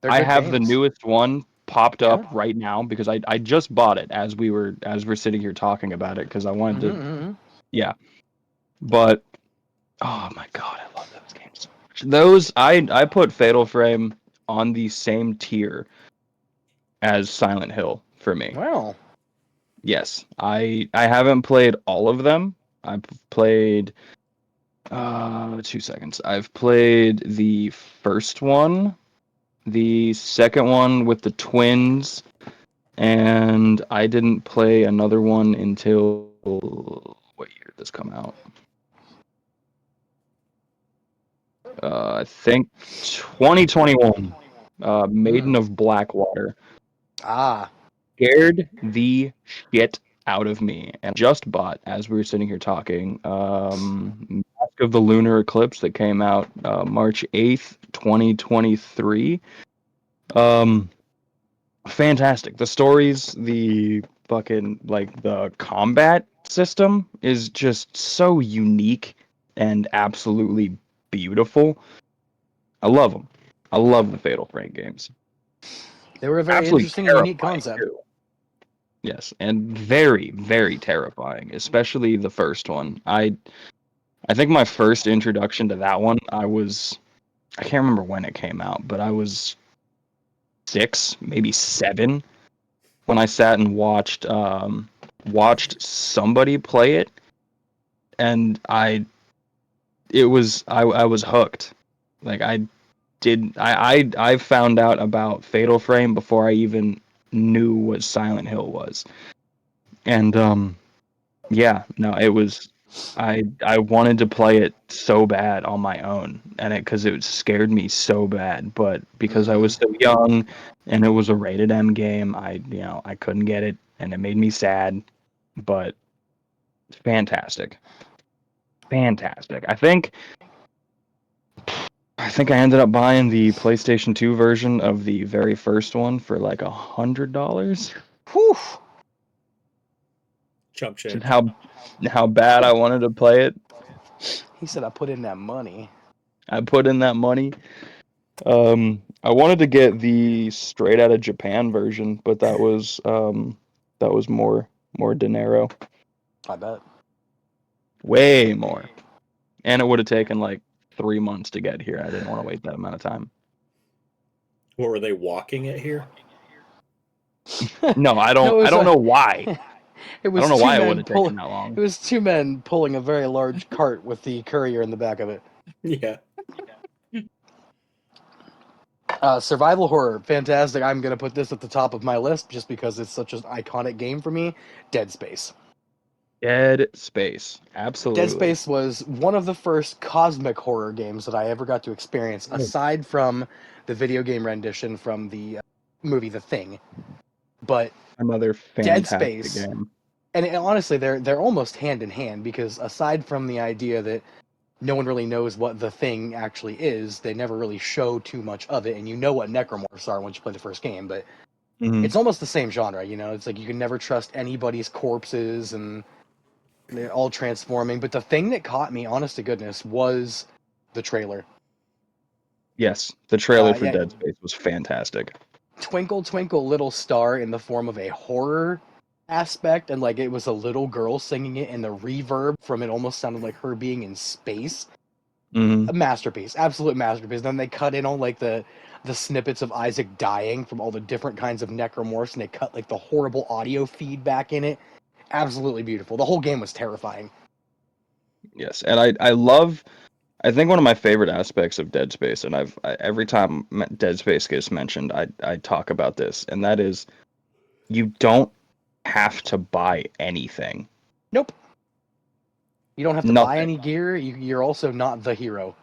C: they're
A: I
C: good
A: have the
C: games.
A: newest one popped
C: Yeah.
A: up right now because I just bought it as we're sitting here talking about it because I wanted to
C: Mm-hmm.
A: yeah. But oh my god, I love those games so much. Those I put Fatal Frame on the same tier as Silent Hill for me.
C: Wow.
A: Yes, I haven't played all of them. I've played 2 seconds. I've played the first one, the second one with the twins, and I didn't play another one until what year did this come out? I think 2021. Maiden
C: Hmm.
A: of Blackwater
C: Ah.
A: scared the shit out of me, and just bought as we were sitting here talking. Mask of the Lunar Eclipse that came out March 8th, 2023. Um, fantastic. The stories, the fucking like the combat system is just so unique and absolutely beautiful. I love them. I love the Fatal Frame games.
C: They were a very
A: Absolutely
C: interesting and unique
A: terrifying
C: concept.
A: too. Yes, and very terrifying, especially the first one. I think my first introduction to that one, I can't remember when it came out, but I was 6, maybe 7 when I sat and watched somebody play it, and I was hooked. Like I found out about Fatal Frame before I even knew what Silent Hill was. And yeah, no, it was I wanted to play it so bad on my own, and because it scared me so bad, but because I
C: Mm-hmm.
A: was so young and it was a rated M game, I couldn't get it, and it made me sad, but fantastic. Fantastic. I think I ended up buying the PlayStation 2 version of the very first one for like $100.
C: Whew.
B: Chump
A: Just
B: change.
A: how bad I wanted to play it.
C: He said I put in that money.
A: I put in that money. I wanted to get the straight out of Japan version, but that was more dinero,
C: I bet.
A: way more, and it would have taken like 3 months to get here. I didn't want to wait that amount of time.
B: What were they walking it here?
A: No, I
C: No,
A: don't.
C: it
A: I
C: was
A: don't know why.
C: it
A: I don't
C: was
A: know
C: two
A: why it would
C: men
A: have taken
C: pulling.
A: that
C: It
A: long.
C: was two men pulling a very large cart with the courier in the back of it.
B: Yeah.
C: Survival horror, fantastic. I'm gonna put this at the top of my list just because it's such an iconic game for me. Dead Space.
A: Dead Space.
C: Dead
A: Absolutely.
C: Space was one of the first cosmic horror games that I ever got to experience,
A: Oh,
C: aside from the video game rendition from the movie The Thing. But
A: another
C: Dead
A: fantastic
C: Space,
A: game.
C: and honestly, they're almost hand in hand because aside from the idea that no one really knows what the thing actually is, they never really show too much of it, and you know what necromorphs are once you play the first game, but
A: Hmm.
C: it's almost the same genre, you know? It's like you can never trust anybody's corpses and they're all transforming. But the thing that caught me, honest to goodness, was the trailer.
A: Yes, the trailer for
C: Yeah,
A: Dead Space was fantastic.
C: Twinkle Twinkle Little Star in the form of a horror aspect, and like it was a little girl singing it, and the reverb from it almost sounded like her being in space.
A: Hmm.
C: A masterpiece, absolute masterpiece. Then they cut in on like the snippets of Isaac dying from all the different kinds of necromorphs, and they cut like the horrible audio feedback in it. Absolutely beautiful. The whole game was terrifying.
A: Yes, and I love. I think one of my favorite aspects of Dead Space, and every time Dead Space gets mentioned, I talk about this, and that is you don't have to buy anything.
C: Nope. You don't have to buy
A: Nothing.
C: any gear. You're also not the hero.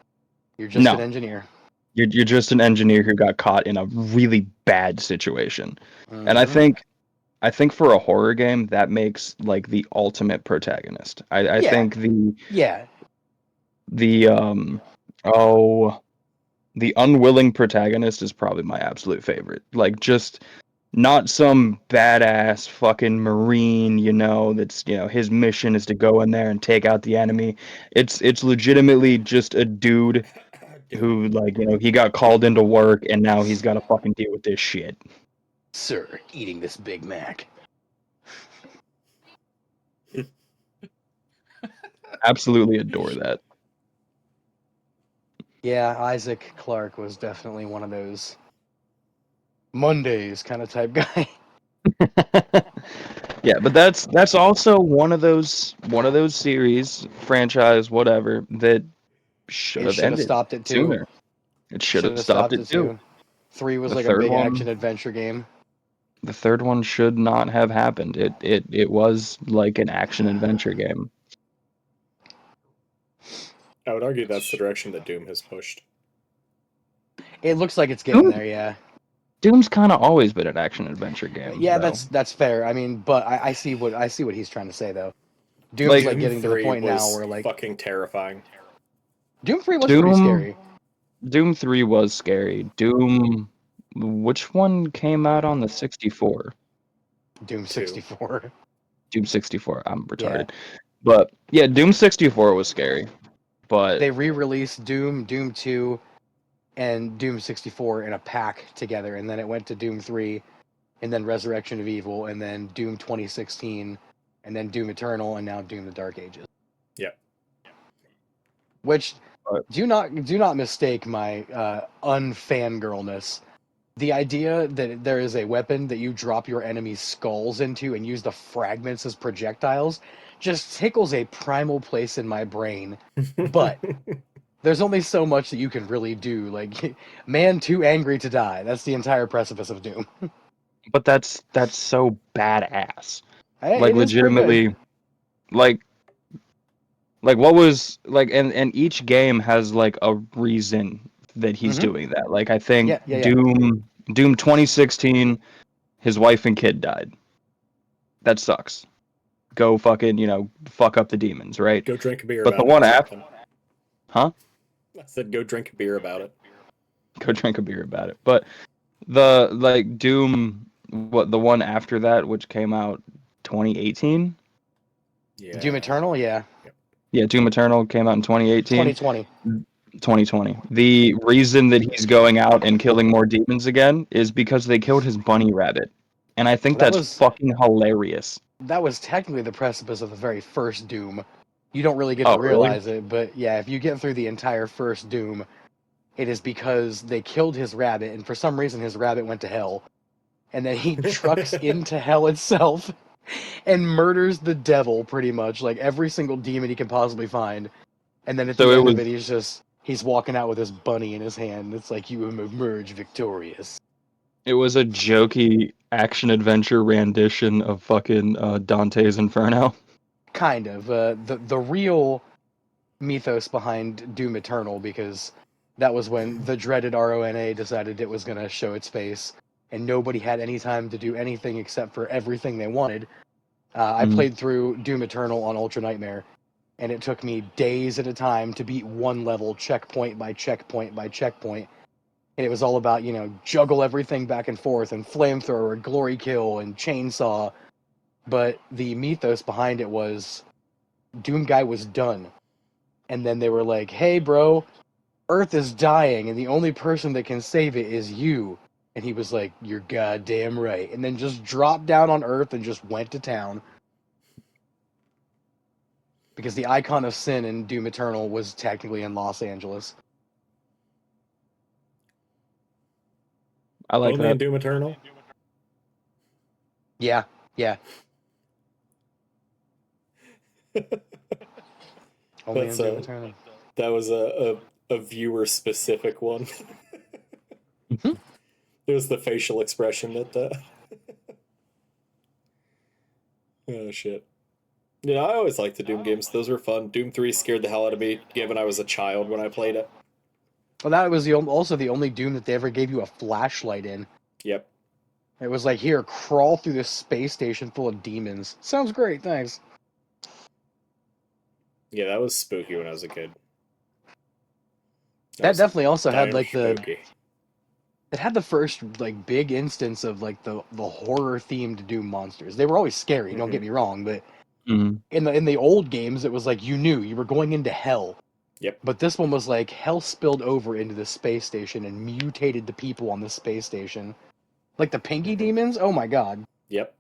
C: You're just an
A: No,
C: engineer.
A: you're just an engineer who got caught in a really bad situation, and I
C: Mm-hmm.
A: think I think for a horror game that makes like the ultimate protagonist. I
C: Yeah.
A: think the
C: Yeah.
A: the um oh the unwilling protagonist is probably my absolute favorite. Like just not some badass fucking marine, that's, his mission is to go in there and take out the enemy. It's legitimately just a dude
B: Doom.
A: who like, he got called into work and now he's got to fucking deal with this shit.
C: Sir, eating this Big Mac.
A: Absolutely adore that.
C: Yeah, Isaac Clarke was definitely one of those Mondays kind of type guy.
A: Yeah, but that's also one of those series, franchise, whatever, that should
C: It
A: have
C: should have
A: ended
C: stopped it too.
A: sooner. It should
C: Should
A: have
C: have
A: stopped
C: stopped
A: it
C: it
A: too.
C: too. 3 was
A: The
C: like a
A: third
C: big action
A: one,
C: adventure game.
A: the third one should not have happened. It was like an action adventure game.
B: I would argue that's the direction that Doom has pushed.
C: It looks like it's getting
A: Doom,
C: there, yeah.
A: Doom's kind of always been an action adventure game,
C: Yeah,
A: though.
C: that's fair. I mean, but I see what he's trying to say though. Doom's
A: Like
C: like
B: Doom
C: getting to the
B: 3
C: point now
B: was
C: where like
B: fucking terrifying.
C: Doom 3 was pretty
A: Doom,
C: scary.
A: Doom 3 was scary. Doom, which one came out on the 64?
C: Doom
B: 2.
C: 64.
A: Doom 64. I'm
C: Yeah.
A: retarded. But yeah, Doom 64 was scary. But
C: They re-released Doom 2, and Doom 64 in a pack together, and then it went to Doom 3, and then Resurrection of Evil, and then Doom 2016, and then Doom Eternal, and now Doom the Dark Ages.
B: Yeah.
C: Which
A: but
C: do not mistake my unfangirlness. The idea that there is a weapon that you drop your enemy's skulls into and use the fragments as projectiles just tickles a primal place in my brain. But there's only so much that you can really do. Like, man too angry to die. That's the entire precipice of Doom.
A: but that's so badass. Like
C: It is pretty good.
A: legitimately, like what was like, and each game has like a reason that he's
C: Hmm.
A: doing that. Like I think
C: Yeah.
A: Doom 2016, his wife and kid died. That sucks. Go fucking, fuck up the demons, right?
B: Go drink a beer
A: But the
B: about it
A: one
B: or
A: after,
B: something.
A: huh?
B: I said go drink a beer about it.
A: Go drink a beer about it. But the like Doom, what the one after that, which came out 2018?
B: Yeah.
C: Doom Eternal, yeah.
A: Yeah, Doom Eternal came out in 2018.
C: 2020.
A: 2020. The reason that he's going out and killing more demons again is because they killed his bunny rabbit. And I think
C: That
A: that's
C: was
A: fucking hilarious.
C: that was technically the precipice of the very first Doom. You don't really get to
A: Oh, really?
C: realize it, but yeah, if you get through the entire first Doom, it is because they killed his rabbit, and for some reason his rabbit went to hell. And then he trucks into hell itself and murders the devil pretty much, like every single demon he can possibly find. And then at
A: So
C: the
A: it
C: end of
A: was
C: it, he's just He's walking out with his bunny in his hand. It's like you emerge victorious.
A: It was a jokey action adventure rendition of fucking Dante's Inferno.
C: Kind of. The real mythos behind Doom Eternal, because that was when the dreaded RONA decided it was going to show its face, and nobody had any time to do anything except for everything they wanted. I played through Doom Eternal on Ultra Nightmare, and it took me days at a time to beat one level checkpoint by checkpoint by checkpoint. And it was all about, juggle everything back and forth, and flamethrower, glory kill, and chainsaw. But the mythos behind it was Doom Guy was done. And then they were like, hey, bro, Earth is dying, and the only person that can save it is you. And he was like, you're goddamn right. And then just dropped down on Earth and just went to town. Because the icon of sin in Doom Eternal was technically in Los Angeles.
A: I like
B: Only in
A: that.
B: Doom Eternal?
C: Yeah. Only in
B: That's
C: Doom Eternal.
B: that was a viewer specific one. It was the facial expression that oh shit. Yeah, I always liked the Doom games. Those were fun. Doom 3 scared the hell out of me, given I was a child when I played it.
C: Well, that was also the only Doom that they ever gave you a flashlight in.
B: Yep.
C: It was like, here, crawl through this space station full of demons. Sounds great, thanks.
B: Yeah, that was spooky when I was a kid.
C: That
B: was
C: definitely also had
B: damn
C: like
B: spooky.
C: it had the first like big instance of like the horror themed Doom monsters. They were always scary, don't get me wrong, but
A: Mhm.
C: in the old games it was like you knew you were going into hell.
B: Yep.
C: But this one was like hell spilled over into the space station and mutated the people on the space station. Like the Pinky demons? Oh my god.
B: Yep.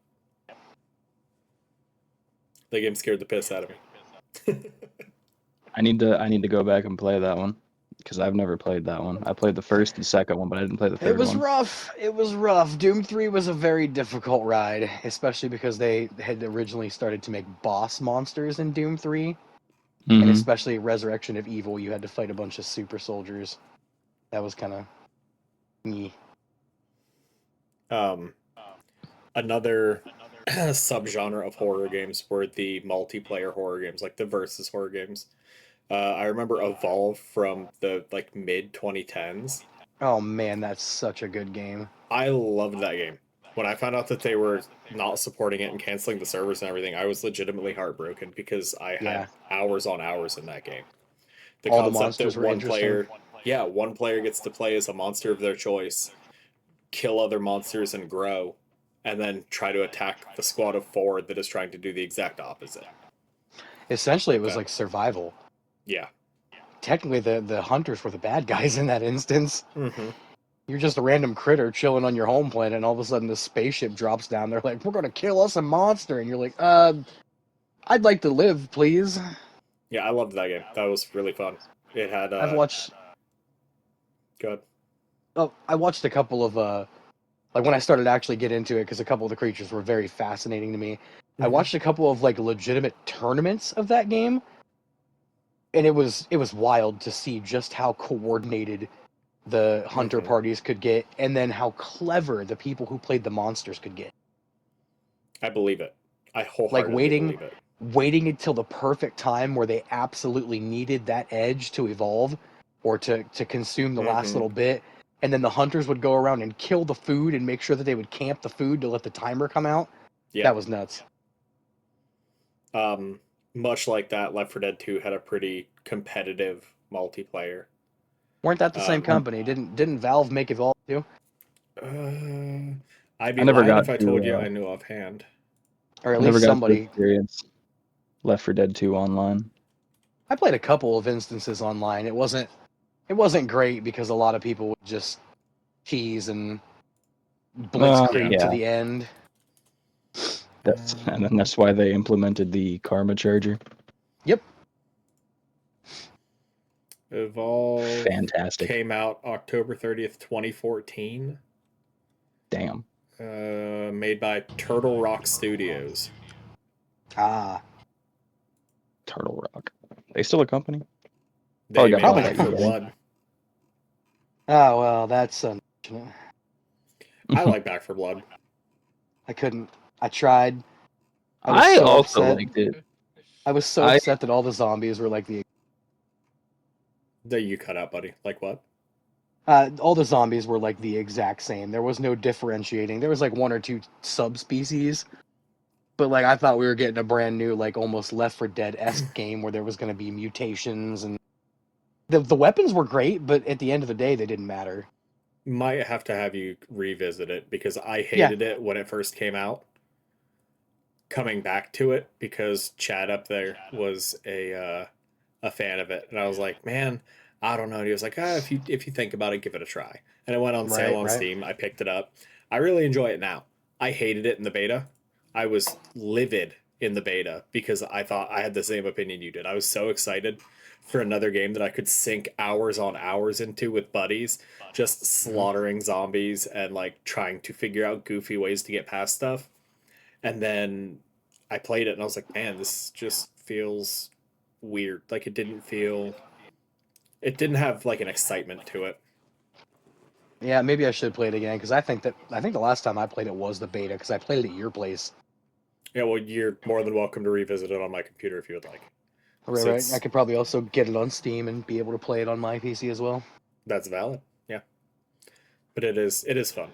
B: That game scared the piss out of me.
A: I need to go back and play that one because I've never played that one. I played the first and second one, but I didn't play the
C: It
A: third
C: was
A: one.
C: rough. It was rough. Doom 3 was a very difficult ride, especially because they had originally started to make boss monsters in Doom 3, and
A: Mhm.
C: especially Resurrection of Evil, you had to fight a bunch of super soldiers. That was kind of me.
B: Another subgenre of horror games were the multiplayer horror games, like the versus horror games. I remember Evolve from the like mid 2010s.
C: Oh man, that's such a good game.
B: I loved that game. When I found out that they were not supporting it and canceling the servers and everything, I was legitimately heartbroken because I
C: Yeah.
B: had hours on hours in that game. The
C: All the
B: concept that
C: monsters were interesting.
B: one player gets to play as a monster of their choice, kill other monsters and grow, and then try to attack the squad of 4 that is trying to do the exact opposite.
C: Essentially, it was
B: Okay.
C: like survival.
B: Yeah.
C: Technically, the hunters were the bad guys in that instance.
B: Mm-hmm.
C: You're just a random critter chilling on your home planet, and all of a sudden, this spaceship drops down. They're like, "We're gonna kill us a monster," and you're like, I'd like to live, please."
B: Yeah, I loved that game. That was really fun. It had
C: I've watched.
B: good.
C: Oh, I watched a couple of like when I started to actually get into it, because a couple of the creatures were very fascinating to me. I watched a couple of like legitimate tournaments of that game, and it was wild to see just how coordinated the hunter parties could get, and then how clever the people who played the monsters could get.
B: I believe it. I
C: Like
B: wholeheartedly believe it.
C: waiting until the perfect time where they absolutely needed that edge to evolve or to consume the last little bit, and then the hunters would go around and kill the food and make sure that they would camp the food to let the timer come out.
B: Yeah.
C: That was nuts.
B: Much like that, Left 4 Dead 2 had a pretty competitive multiplayer.
C: Weren't that the same company? Didn't Valve make Evolve too?
B: I'd be
A: I never
B: lying
A: got
B: if I told you I knew offhand.
C: Or at
A: I never
C: least
A: got to
C: somebody.
A: experience Left 4 Dead 2 online.
C: I played a couple of instances online. It wasn't great because a lot of people would just cheese and blitzkrieg to
A: Yeah,
C: the end.
A: and then that's why they implemented the karma charger.
C: Yep.
B: Evolve
A: Fantastic.
B: came out October 30th, 2014.
A: Damn.
B: Made by Turtle Rock Studios.
C: Ah.
A: Turtle Rock. They still a company?
B: They
A: got
B: made
C: Probably.
B: Back
A: Buckeye
B: for
A: again.
B: Blood.
C: Oh well, that's unfortunate.
B: I like Back for Blood.
C: I couldn't. I tried. I was
A: I
C: so
A: also
C: upset.
A: liked it.
C: I was so
A: I
C: upset that all the zombies were like the.
B: That you cut out, buddy. Like what?
C: All the zombies were like the exact same. There was no differentiating. There was like one or two subspecies, but like I thought we were getting a brand new, like almost Left 4 Dead-esque game where there was going to be mutations and the weapons were great, but at the end of the day, they didn't matter.
B: Might have to have you revisit it because I
C: Yeah,
B: hated it when it first came out. Coming back to it because Chad up there was a fan of it, and I was like, man, I don't know. And he was like, if you think about it, give it a try. And it went on sale
C: right,
B: on
C: right.
B: Steam. I picked it up. I really enjoy it now. I hated it in the beta. I was livid in the beta because I thought I had the same opinion you did. I was so excited for another game that I could sink hours on hours into with buddies, just
C: Mhm.
B: slaughtering zombies and like trying to figure out goofy ways to get past stuff. And then I played it and I was like, man, this just feels weird. Like it didn't have like an excitement to it.
C: Yeah, maybe I should play it again because I think the last time I played it was the beta because I played it at your place.
B: Yeah, well, you're more than welcome to revisit it on my computer if you would like.
C: Right,
B: So
C: right. I
B: it's
C: could probably also get it on Steam and be able to play it on my PC as well.
B: that's valid. Yeah. But it is fun.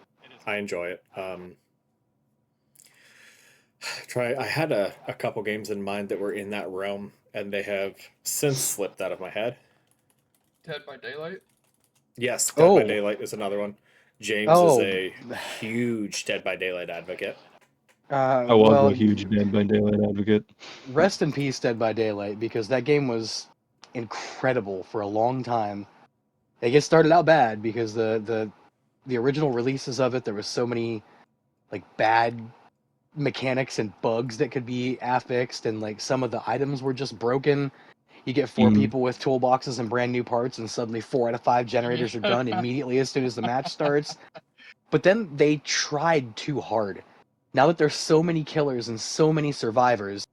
B: I enjoy it. I had a couple games in mind that were in that realm and they have since slipped out of my head.
D: Dead by Daylight.
B: Yes, Dead by
C: Oh,
B: Daylight is another one. James is
C: oh,
B: a huge Dead by Daylight advocate.
A: I was a
C: well,
A: huge Dead by Daylight advocate.
C: rest in peace, Dead by Daylight, because that game was incredible for a long time. It started out bad because the original releases of it, there was so many like bad mechanics and bugs that could be affixed, and like some of the items were just broken. You get four
A: Mm.
C: people with toolboxes and brand new parts, and suddenly 4 out of 5 generators are done immediately as soon as the match starts. But then they tried too hard. Now that there's so many killers and so many survivors,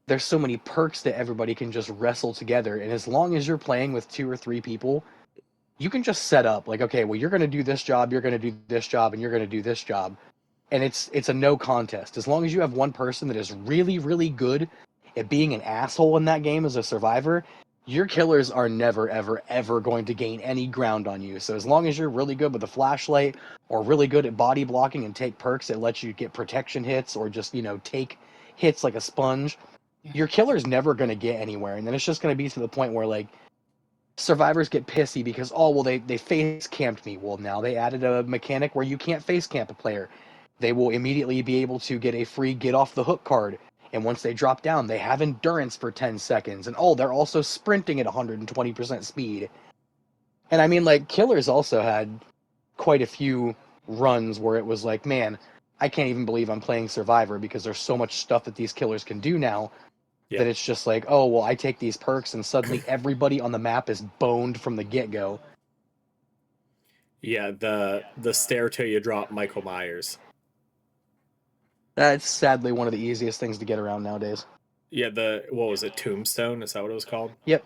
C: there's so many perks that everybody can just wrestle together. And as long as you're playing with 2 or 3 people, you can just set up like, okay, well, you're going to do this job, you're going to do this job, and you're going to do this job. And it's a no contest. As long as you have one person that is really, really good at being an asshole in that game as a survivor, your killers are never, ever, ever going to gain any ground on you. So as long as you're really good with a flashlight or really good at body blocking and take perks that let you get protection hits or just, take hits like a sponge, your killer's never going to get anywhere. And then it's just going to be to the point where, like, survivors get pissy because, oh, well, they face camped me. Well, now they added a mechanic where you can't face camp a player. They will immediately be able to get a free get off the hook card. And once they drop down, they have endurance for 10 seconds. And oh, they're also sprinting at 120% speed. And I mean, like, Killers also had quite a few runs where it was like, man, I can't even believe I'm playing Survivor because there's so much stuff that these killers can do now that
B: Yep.
C: it's just like, oh, well, I take these perks and suddenly everybody on the map is boned from the get go.
B: Yeah, the stare till you drop Michael Myers.
C: That's sadly one of the easiest things to get around nowadays.
B: Yeah, the what was it, Tombstone? Is that what it was called?
C: Yep.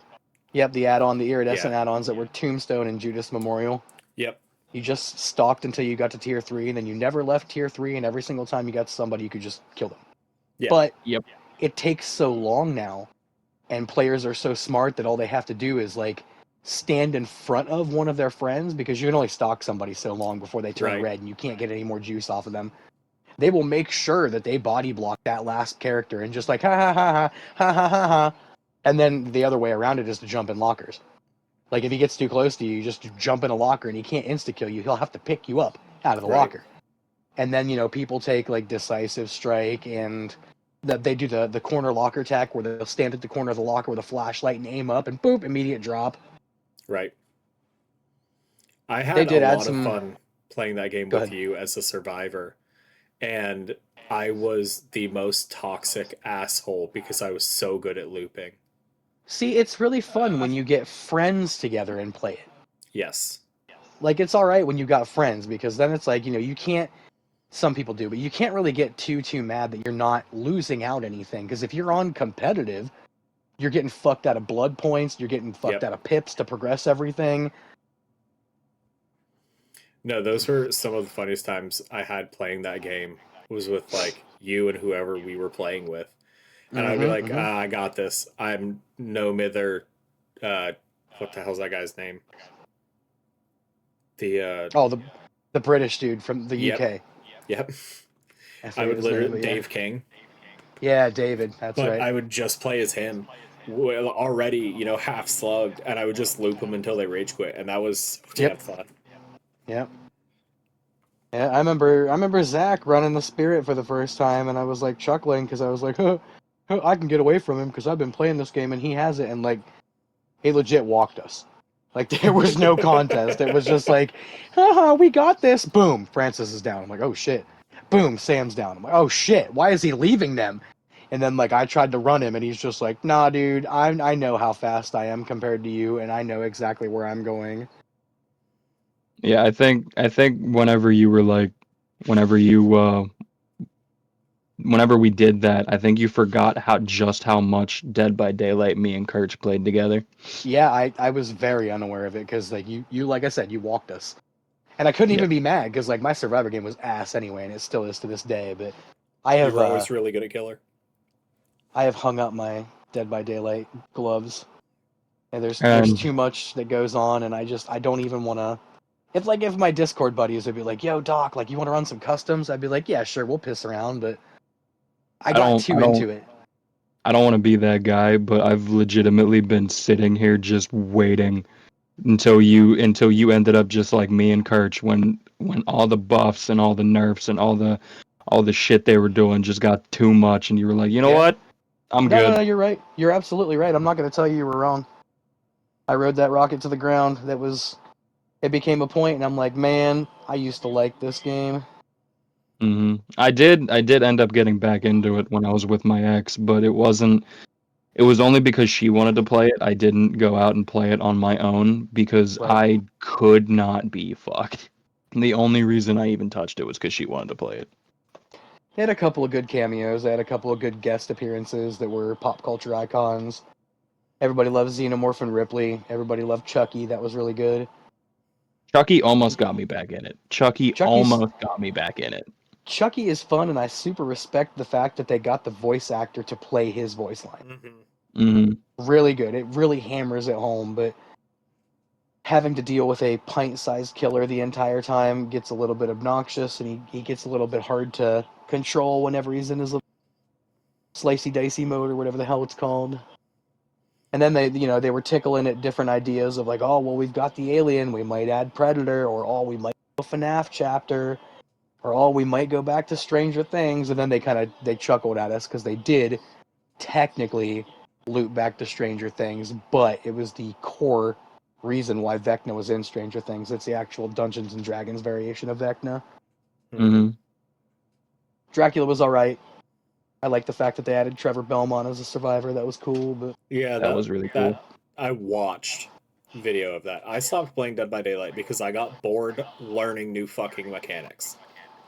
C: Yep, the
B: Yeah.
C: iridescent add-ons that were Tombstone and Judas Memorial.
B: Yep.
C: You just stalked until you got to tier 3, and then you never left tier 3, and every single time you got to somebody, you could just kill them.
B: Yeah.
C: But
A: Yep.
C: it takes so long now, and players are so smart that all they have to do is, like, stand in front of one of their friends, because you can only stalk somebody so long before they turn
B: Right.
C: red, and you can't get any more juice off of them. They will make sure that they body block that last character and just like, ha ha ha ha, ha ha ha ha. And then the other way around it is to jump in lockers. Like, if he gets too close to you, you just jump in a locker and he can't insta-kill you. He'll have to pick you up out of the
B: Right.
C: locker. And then, people take, like, Decisive Strike, and that they do the corner locker attack where they'll stand at the corner of the locker with a flashlight and aim up, and boop, immediate drop.
B: Right. I
C: They
B: had a
C: did add
B: lot of
C: some...
B: fun playing that game
C: Go
B: with
C: ahead.
B: you as a survivor. And I was the most toxic asshole because I was so good at looping.
C: See, it's really fun when you get friends together and play it.
B: Yes.
C: Like, it's all right when you got friends, because then it's like, you can't... Some people do, but you can't really get too mad that you're not losing out anything, because if you're on competitive, you're getting fucked out of blood points, you're getting fucked
B: Yep.
C: out of pips to progress everything.
B: No, those were some of the funniest times I had playing that game. Was with like you and whoever we were playing with, and I'd be
C: Mm-hmm,
B: like,
C: mm-hmm.
B: I got this. I'm no mither. Uh, what the hell's that guy's name? The
C: Oh, the British dude from the
B: yep,
C: UK.
B: yep.
C: I
B: I
C: forget
B: would
C: his name,
B: literally
C: but yeah.
B: Dave King,
C: Yeah, David. That's
B: but
C: right.
B: I would just play as him. Well, already half slugged, and I would just loop them until they rage quit, and that was so damn
C: Yep.
B: fun.
C: Yep. Yeah, I remember Zach running the Spirit for the first time, and I was like chuckling because I was like, I can get away from him because I've been playing this game and he has it, and like he legit walked us. Like there was no contest. It was just like, haha, we got this. Boom, Francis is down. I'm like, oh shit. Boom, Sam's down. I'm like, oh shit, why is he leaving them? And then like I tried to run him, and he's just like, nah, dude, I know how fast I am compared to you, and I know exactly where I'm going.
A: Yeah, I think whenever you were like, whenever you whenever we did that, I think you forgot how much Dead by Daylight me and Kirch played together.
C: Yeah, I was very unaware of it because like you like I said, you walked us. And I couldn't
A: Yeah.
C: even be mad because like my Survivor game was ass anyway, and it still is to this day. But I
B: You
C: have
B: were always really good at killer.
C: I have hung up my Dead by Daylight gloves, and there's
A: And
C: too much that goes on, and I don't even want to. If my Discord buddies would be like, "Yo, Doc, like you want to run some customs?" I'd be like, "Yeah, sure, we'll piss around." But I
A: I
C: got
A: don't I
C: too
A: don't
C: into it.
A: I don't want to be that guy, but I've legitimately been sitting here just waiting until you ended up just like me and Kirch when all the buffs and all the nerfs and all the shit they were doing just got too much, and you were like, you know
C: Yeah.
A: what? I'm
C: No, no,
A: good.
C: no, you're right. You're absolutely right. I'm not going to tell you were wrong. I rode that rocket to the ground. It became a point, and I'm like, man, I used to like this game.
A: I did end up getting back into it when I was with my ex, but it was only because she wanted to play it. I didn't go out and play it on my own because
C: Right.
A: I could not be fucked. The only reason I even touched it was because she wanted to play it.
C: They had a couple of good cameos. They had a couple of good guest appearances that were pop culture icons. Everybody loved Xenomorph and Ripley. Everybody loved Chucky. That was really good.
A: Chucky almost got me back in it. Chucky
C: Chucky's
A: almost got me back in it.
C: Chucky is fun, and I super respect the fact that they got the voice actor to play his voice line.
B: Mm-hmm.
A: hmm
C: Really good. It really hammers it home, but having to deal with a pint-sized killer the entire time gets a little bit obnoxious, and he gets a little bit hard to control whenever he's in his little slicey dicey mode or whatever the hell it's called. And then they were tickling at different ideas of like, oh well, we've got the alien, we might add Predator, or oh we might do a FNAF chapter, or oh we might go back to Stranger Things, and then they chuckled at us because they did technically loop back to Stranger Things, but it was the core reason why Vecna was in Stranger Things. It's the actual Dungeons and Dragons variation of Vecna.
B: Mm-hmm.
A: hmm
C: Dracula was all right. I like the fact that they added Trevor Belmont as a survivor. That was cool, but
B: Yeah,
A: That
B: that
A: was really cool.
B: that I watched video of that. I stopped playing Dead by Daylight because I got bored learning new fucking mechanics.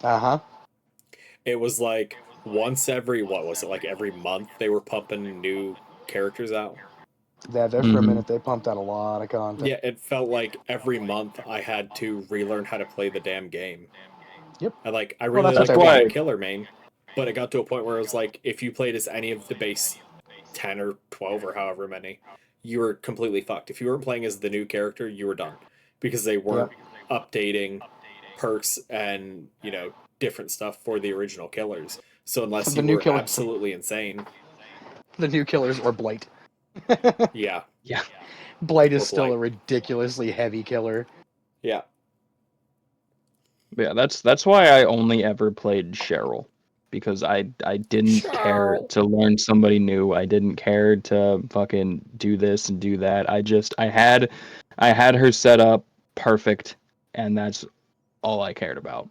C: uh-huh.
B: It was like once every what was it like every month they were pumping new characters out.
C: Yeah, there for a
A: hmm
C: minute they pumped out a lot of content.
B: Yeah, it felt like every month I had to relearn how to play the damn game.
C: Yep.
B: And like I
C: Well,
B: really
C: that's what
B: like
A: That's
C: they
B: being a
A: why
C: want.
B: killer main, but it got to a point where it was like if you played as any of the base 10 or 12 or however many, you were completely fucked. If you weren't playing as the new character, you were done because they
C: Yep.
B: weren't updating perks and, different stuff for the original killers. So unless
C: The
B: you
C: new
B: were
C: killer,
B: absolutely insane,
C: the new killers or Blight.
B: yeah,
A: yeah.
C: Blight is
B: or
C: still a
B: blight.
C: ridiculously heavy killer.
B: Yeah.
A: That's why I only ever played Cheryl because I didn't care
B: Cheryl.
A: to learn somebody new. I didn't care to fucking do this and do that. I had her set up perfect, and that's all I cared about.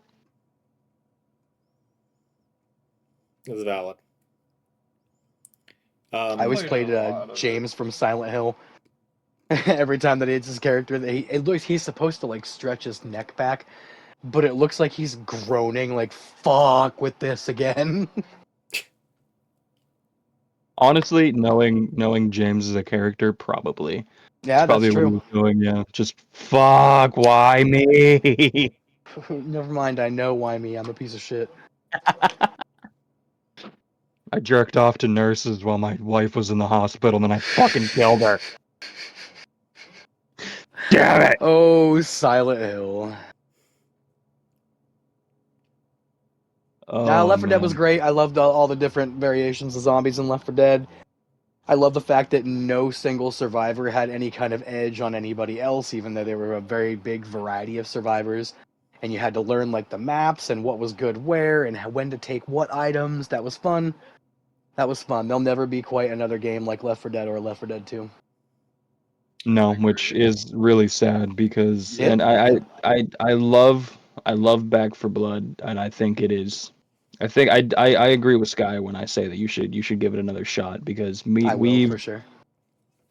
B: Is valid.
C: I always
D: Played a
C: played
D: lot of it.
C: James from Silent Hill. Every time that it's his character, it looks he's supposed to like stretch his neck back, but it looks like he's groaning like "fuck" with this again.
A: Honestly, knowing James as a character, probably. It's
C: Yeah, that's
A: probably what he
C: true.
A: was doing, yeah. Just fuck, why me?
C: Never mind, I know why me. I'm a piece of shit.
A: I jerked off to nurses while my wife was in the hospital, and then I fucking killed her. Damn it!
C: Oh, Silent Hill.
A: Oh
C: Left 4 Dead was
A: man.
C: great. I loved all the different variations of zombies in Left 4 Dead. I love the fact that no single survivor had any kind of edge on anybody else, even though there were a very big variety of survivors. And you had to learn like the maps and what was good where and when to take what items. That was fun. That was fun. There'll never be quite another game like Left 4 Dead or Left 4 Dead 2.
A: No,
D: I
A: which
D: agree.
A: is really sad because,
C: Yep.
A: and
C: Yep.
A: I love Back for Blood, and I think it is. I agree with Sky when I say that you should give it another shot because
C: I will
A: we've
C: for sure.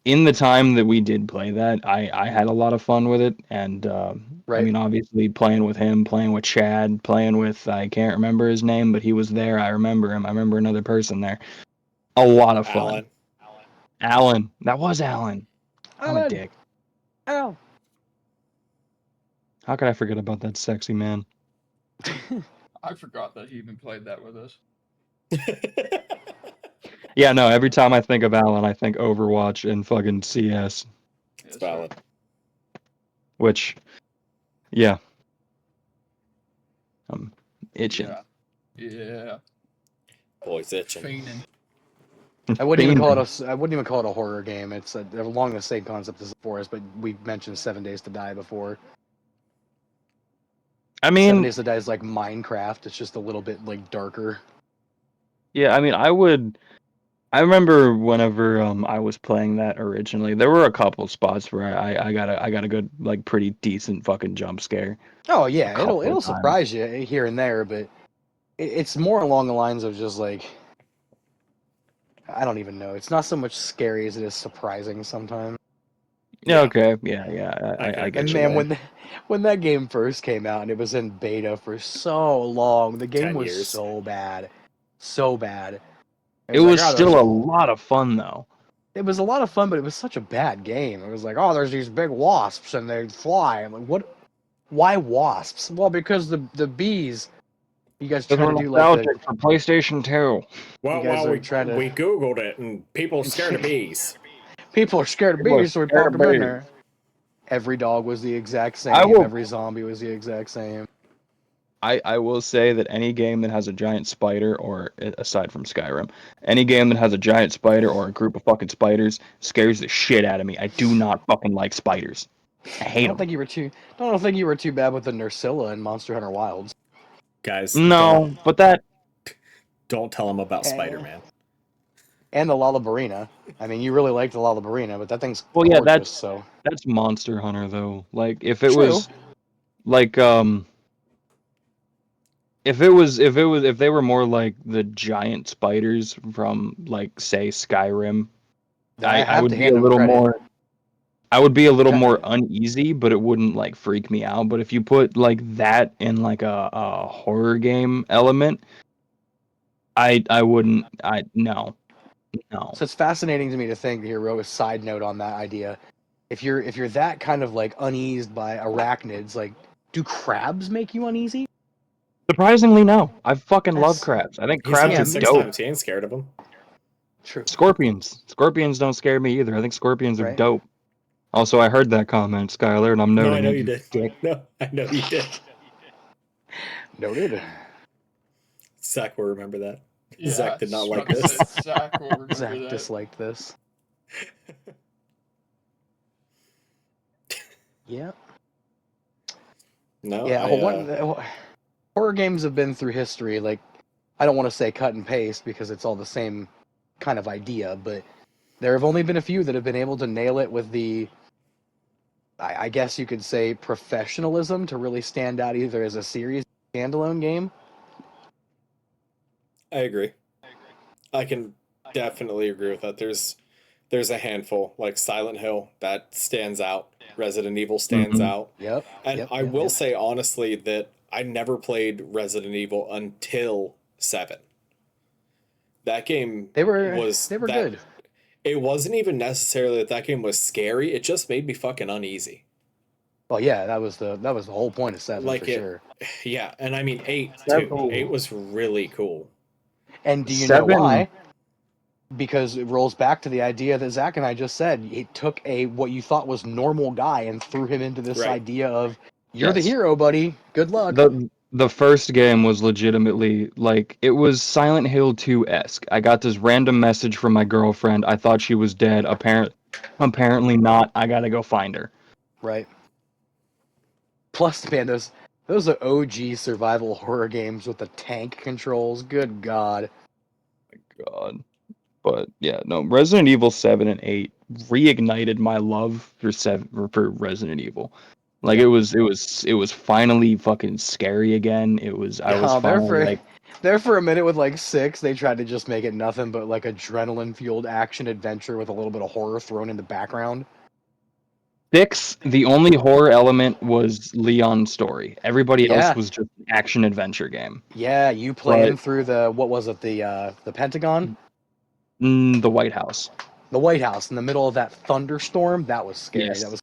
A: in the time that we did play that, I had a lot of fun with it, and I
C: Right.
A: mean, obviously playing with him, playing with Chad, playing with I can't remember his name, but he was there. I remember him. I remember another person there. A lot of fun.
B: Alan.
A: Alan, that was Alan. I'm a
C: Alan!
A: dick.
C: Ow!
A: How could I forget about that sexy man?
D: I forgot that he even played that with us.
A: Yeah, no. Every time I think of Alan, I think Overwatch and fucking CS.
B: It's
D: Yes, sir.
B: valid.
A: Which, yeah, I'm itching.
D: Yeah.
B: Boy's itching.
D: Fiending.
C: I wouldn't even call
A: Fiending.
C: it a. I wouldn't even call it a horror game. It's along the same concept as the Forest, but we mentioned 7 Days to Die before.
A: I
C: 7
A: mean,
C: Days to Die is like Minecraft. It's just a little bit like darker.
A: yeah. I mean, I would. I remember whenever I was playing that originally, there were a couple spots where I got a good like pretty decent fucking jump scare
C: Oh
A: a
C: yeah, it'll
A: couple of
C: it'll
A: times.
C: surprise you here and there, but it's more along the lines of just like I don't even know. It's not so much scary as it is surprising sometimes.
A: Yeah,
B: Yeah,
A: okay, yeah,
B: I can
A: I
B: agree
C: And
A: get
B: with
A: you
C: man,
B: that.
A: there.
C: when that game first came out and it was in beta for so long, the game
B: 10
C: was
B: years.
C: so bad, so bad. It
A: It
C: was like,
A: was
C: oh, there's
A: still a lot of fun though.
C: it was a lot of fun, but it was such a bad game. It was like, oh, there's these big wasps and they fly. I'm like, what? Why wasps? Well, because the bees. You guys
A: Because
C: try
A: we're
C: to do like the.
A: nostalgic for PlayStation 2.
C: You
B: Well,
C: guys
B: well,
C: are
B: we
C: trying to.
B: we Googled it, and people are scared of bees.
C: People are scared of
A: It was
C: bees, so we
A: scared
C: popped
A: of
C: them in
A: bees.
C: there. Every dog was the exact
A: I
C: same.
A: will
C: Every zombie was the exact same.
A: I will say that any game that has a giant spider, or aside from Skyrim, any game that has a giant spider or a group of fucking spiders scares the shit out of me. I do not fucking like spiders. I
C: I
A: hate
C: don't
A: them.
C: think you were too. Don't think you were too bad with the Nursilla in Monster Hunter Wilds.
B: Guys,
A: No, but that
B: don't tell them about
C: Eh,
B: Spider-Man.
C: and the Lalabarina. I mean, you really liked the Lalabarina, but that thing's
A: well, yeah,
C: gorgeous. So
A: that's Monster Hunter though. Like if it
C: true.
A: was like if they were more like the giant spiders from like say Skyrim,
C: I
A: I
C: have
A: would
C: to
A: be a
C: hand them
A: little
C: credit.
A: more I would be a little
C: Ki-
A: more uneasy, but it wouldn't like freak me out. But if you put like that in like a horror game element, I wouldn't I no.
C: So it's fascinating to me to think here, real side note on that idea. If you're that kind of like uneased by arachnids, like do crabs make you uneasy?
A: Surprisingly, no. I fucking love
C: That's
A: crabs. I think
B: He's
A: crabs
B: hunted
A: are
C: yeah,
B: six
A: dope.
B: times. He ain't scared of them.
C: true,
A: Scorpions don't scare me either. I think scorpions are
C: right?
A: dope. Also, I heard that comment, Skylar, and I'm
B: No, I
A: noting
B: know
A: it,
B: you
A: you
B: did.
A: dick.
B: No, I know you did.
C: Noted.
B: Zach will remember that.
D: Yeah,
B: Zach
D: I
B: did not
D: was
B: like
D: about to
B: this.
D: say Zach will remember
C: Zach
D: that.
C: disliked this. Yeah,
B: No,
C: yeah. Horror games have been through history. Like I don't want to say cut and paste because it's all the same kind of idea, but there have only been a few that have been able to nail it with the I guess you could say professionalism to really stand out either as a series standalone game.
B: I agree. I can definitely agree with that. There's a handful like Silent Hill that stands out. Resident Evil stands
A: Hmm.
B: out.
C: Yep,
B: And
C: yep,
B: I
C: yep,
B: will
C: yep.
B: say honestly that I never played Resident Evil until 7. That game
C: They were
B: was that
C: good.
B: it wasn't even necessarily that that game was scary. It just made me fucking uneasy.
C: Well, yeah, that was the whole point of 7 for
B: Like it,
C: sure.
B: yeah. And I mean, 8 too.
A: Seven,
B: 8 was really cool.
C: And do you know
A: seven,
C: why? Because it rolls back to the idea that Zach and I just said. He took a what you thought was normal guy and threw him into this
B: Right.
C: idea of you're the
A: yes.
C: hero, buddy. Good luck.
A: The first game was legitimately like it was Silent Hill 2-esque. I got this random message from my girlfriend. I thought she was dead. Apparently not. I gotta go find her.
C: Right. Plus, man, those are OG survival horror games with the tank controls. Good God.
A: God. But yeah, no, Resident Evil 7 and 8 reignited my love for Resident Evil. Like
C: Yep.
A: it was finally fucking scary again. I was
C: Oh,
A: finally like
C: there for a minute with like 6, they tried to just make it nothing but like adrenaline fueled action adventure with a little bit of horror thrown in the background.
A: 6, the only horror element was Leon's story. Everybody else
C: Yeah,
A: was just an action adventure game.
C: yeah, you playing
A: But
C: through what was it, the Pentagon,
A: the White House.
C: the White House in the middle of that thunderstorm. That was scary.
A: Yes.
C: That was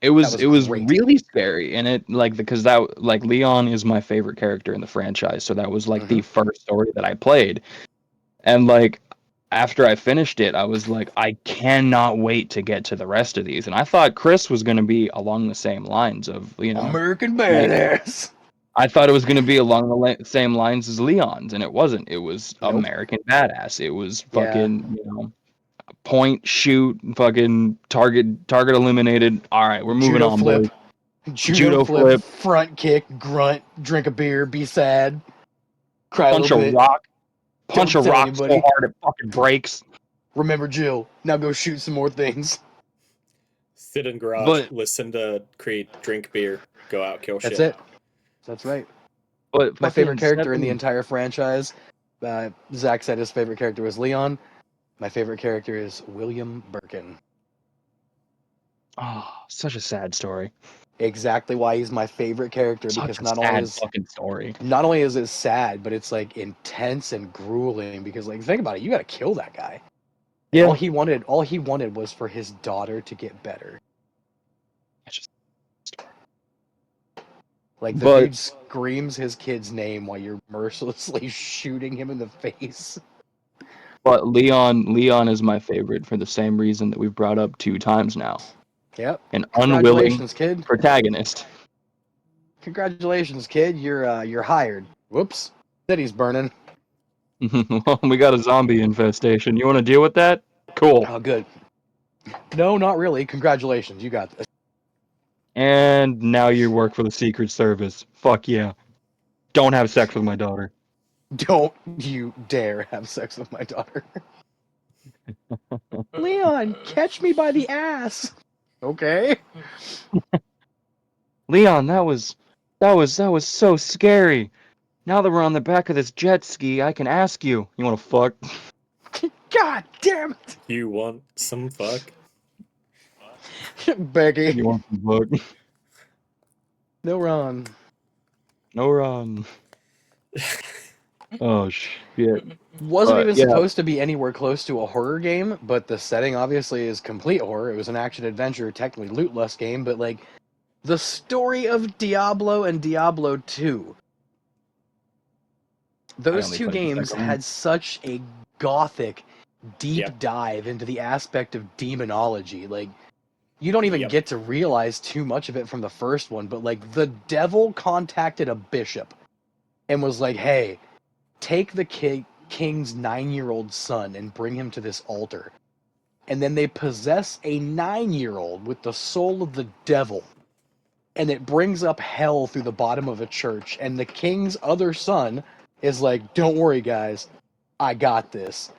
A: It was
C: great.
A: really scary, and it like because that like Leon is my favorite character in the franchise, so that was like
C: Hmm.
A: the first story that I played. And like after I finished it, I was like, I cannot wait to get to the rest of these. And I thought Chris was going to be along the same lines of,
C: American
A: like
C: Badass.
A: I thought it was going to be along the same lines as Leon's, and it wasn't. It was
C: Nope.
A: American Badass. It was
C: Yeah.
A: fucking, point, shoot, fucking target eliminated. All right, we're moving
C: Judo
A: on,
C: flip,
A: boys.
C: judo
A: Judo
C: flip,
A: flip,
C: front kick, grunt, drink a beer, be sad, cry a
A: punch
C: little
A: a
C: bit.
A: rock, punch
C: Don't
A: a
C: tell
A: rock so
C: anybody.
A: hard it fucking breaks.
C: Remember Jill. Now go shoot some more things.
B: Sit in garage,
A: But
B: listen to Creed, drink beer, go out, kill
C: That's
B: shit.
C: it. That's right.
A: but
C: My favorite
A: fucking
C: character in the
A: 7.
C: entire franchise. Zach said his favorite character was Leon. My favorite character is William Birkin.
A: Oh, such a sad story.
C: Exactly why he's my favorite character,
A: Such
C: because
A: a sad fucking story.
C: not only is it sad, but it's like intense and grueling. Because like think about it, you got to kill that guy, and
A: Yeah.
C: all he wanted was for his daughter to get better.
A: It's just-
C: Like the
A: But
C: dude screams his kid's name while you're mercilessly shooting him in the face.
A: but Leon is my favorite for the same reason that we've brought up 2 times now.
C: Yep.
A: An unwilling
C: Congratulations, kid.
A: protagonist.
C: Congratulations, kid. You're hired. Whoops. City's burning.
A: Well, we got a zombie infestation. You want to deal with that? Cool.
C: Oh, good. No, not really. Congratulations. You got this.
A: And now you work for the Secret Service. Fuck yeah. Don't have sex with my daughter.
C: Don't you dare have sex with my daughter. Leon, catch me by the ass. Okay.
A: Leon, that was so scary. Now that we're on the back of this jet ski, I can ask you. You want to fuck?
C: God damn
B: You want some fuck?
C: it. Becky.
A: You want some fuck?
C: No run.
A: No run. Oh shit.
C: Wasn't
A: But
C: even
A: yeah,
C: supposed to be anywhere close to a horror game, but the setting obviously is complete horror. It was an action adventure, technically lootless game, but like the story of Diablo and Diablo 2.
A: I
C: Those
A: only
C: two
A: played the
C: games
A: second one.
C: had such a gothic, deep
B: Yep.
C: dive into the aspect of demonology. Like, you don't even
B: Yep.
C: get to realize too much of it from the first one, but like the devil contacted a bishop and was like, hey, take the king's 9-year-old son and bring him to this altar. And then they possess a 9-year-old with the soul of the devil. And it brings up hell through the bottom of a church. And the king's other son is like, don't worry, guys, I got this.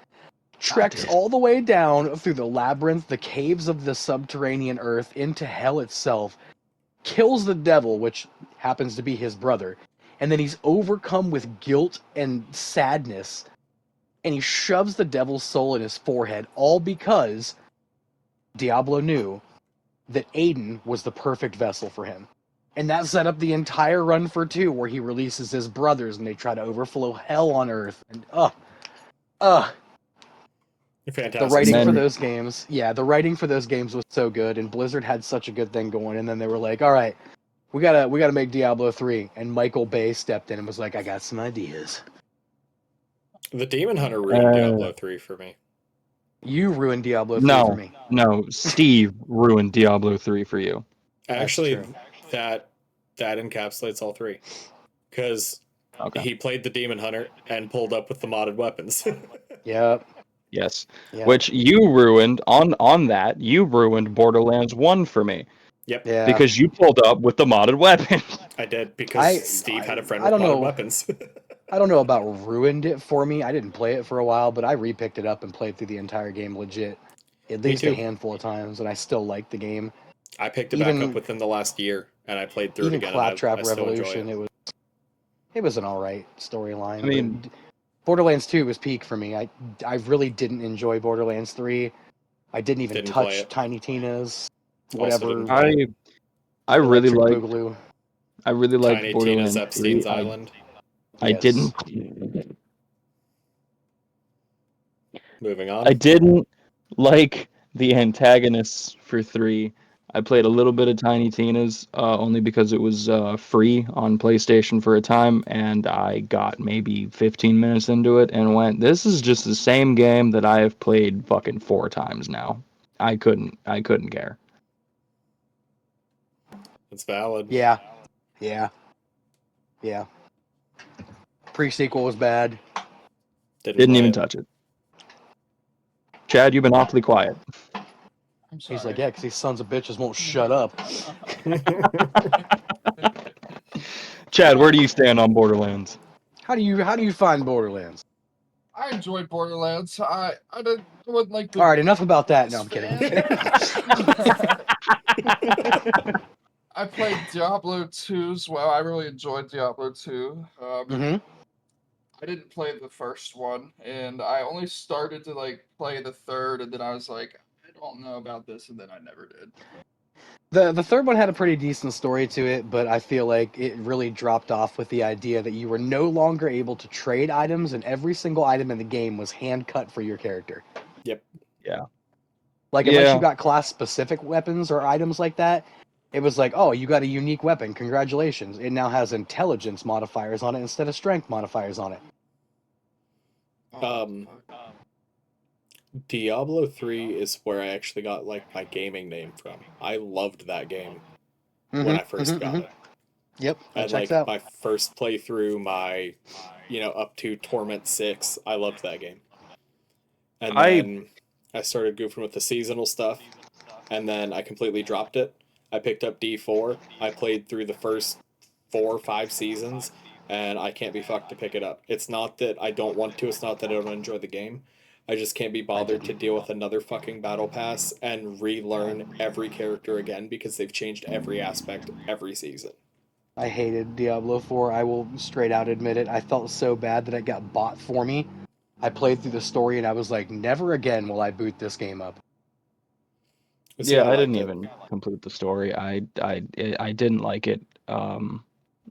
C: Treks
A: this.
C: all the way down through the labyrinth, the caves of the subterranean earth, into hell itself, kills the devil, which happens to be his brother, and then he's overcome with guilt and sadness, and he shoves the devil's soul in his forehead, all because Diablo knew that Aiden was the perfect vessel for him. And that set up the entire run for 2, where he releases his brothers and they try to overflow hell on Earth. And
B: Fantastic.
C: The writing for
B: story.
C: those games, the writing for those games was so good, and Blizzard had such a good thing going. And then they were like, "All right, we gotta make Diablo 3." And Michael Bay stepped in and was like, "I got some ideas."
B: The Demon Hunter ruined Diablo 3 for me.
C: You ruined Diablo 3 for me.
A: No, Steve ruined Diablo 3 for you.
B: Actually,
C: true.
B: that encapsulates all three. Because
A: Okay.
B: he played the Demon Hunter and pulled up with the modded weapons.
C: Yep.
A: Yes.
C: Yep.
A: Which you ruined on that. You ruined Borderlands 1 for me
B: Yep.
C: Yeah.
A: because you pulled up with the modded weapon.
B: I did because Steve had a friend with
C: don't
B: modded
C: know.
B: weapons.
C: I don't know about ruined it for me. I didn't play it for a while, but I repicked it up and played through the entire game legit, at least
B: too.
C: a handful of times, and I still like the game.
B: I picked it back up within the last year, and I played through it
C: Even
B: again,
C: Claptrap
B: and I still enjoy
C: Revolution,
B: it.
C: it was an alright storyline.
A: I mean,
C: but Borderlands 2 was peak for me. I really didn't enjoy Borderlands 3. I didn't even
B: Didn't play
C: touch
B: it.
C: Tiny Tina's
B: Also
C: whatever
B: didn't play it.
A: I really
C: Electric
A: liked
C: Boogaloo.
B: Tiny Tina's
A: Borderlands 3.
B: Epstein's Island.
A: I
C: Yes.
A: didn't
B: Moving on.
A: I didn't like the antagonists for 3. I played a little bit of Tiny Tina's only because it was free on PlayStation for a time, and I got maybe 15 minutes into it and went, "This is just the same game that I have played fucking 4 times now." I couldn't care.
B: It's valid.
C: Yeah. Pre-sequel was bad.
A: Didn't
B: play
A: even
B: it.
A: touch it. Chad, you've been awfully quiet.
D: I'm sorry.
C: He's like, yeah, because these sons of bitches won't shut up.
A: Chad, where do you stand on Borderlands?
C: How do you find Borderlands?
D: I enjoyed Borderlands. I wouldn't like to.
C: All right, enough about that. No, I'm kidding.
D: I played Diablo 2 as well. I really enjoyed Diablo 2.
C: Mm-hmm.
D: I didn't play the first one, and I only started to play the third, and then I was like, I don't know about this, and then I never did.
C: The third one had a pretty decent story to it, but I feel like it really dropped off with the idea that you were no longer able to trade items, and every single item in the game was hand cut for your character.
B: Yep.
A: Yeah.
C: Like, unless you got class-specific weapons or items like that, it was like, oh, you got a unique weapon. Congratulations. It now has intelligence modifiers on it instead of strength modifiers on it.
B: Diablo 3 is where I actually got my gaming name from. I loved that game when I first got it.
C: Yep, that
B: And
C: checks out.
B: my first playthrough, my up to Torment 6, I loved that game. And then I started goofing with the seasonal stuff, and then I completely dropped it. I picked up D4. I played through the first 4 or 5 seasons, and I can't be fucked to pick it up. It's not that I don't want to, it's not that I don't enjoy the game. I just can't be bothered to deal with another fucking battle pass and relearn every character again because they've changed every aspect every season.
C: I hated Diablo 4. I will straight out admit it. I felt so bad that it got bought for me. I played through the story and I was like, never again will I boot this game up.
A: Yeah, I didn't even complete the story. I didn't like it.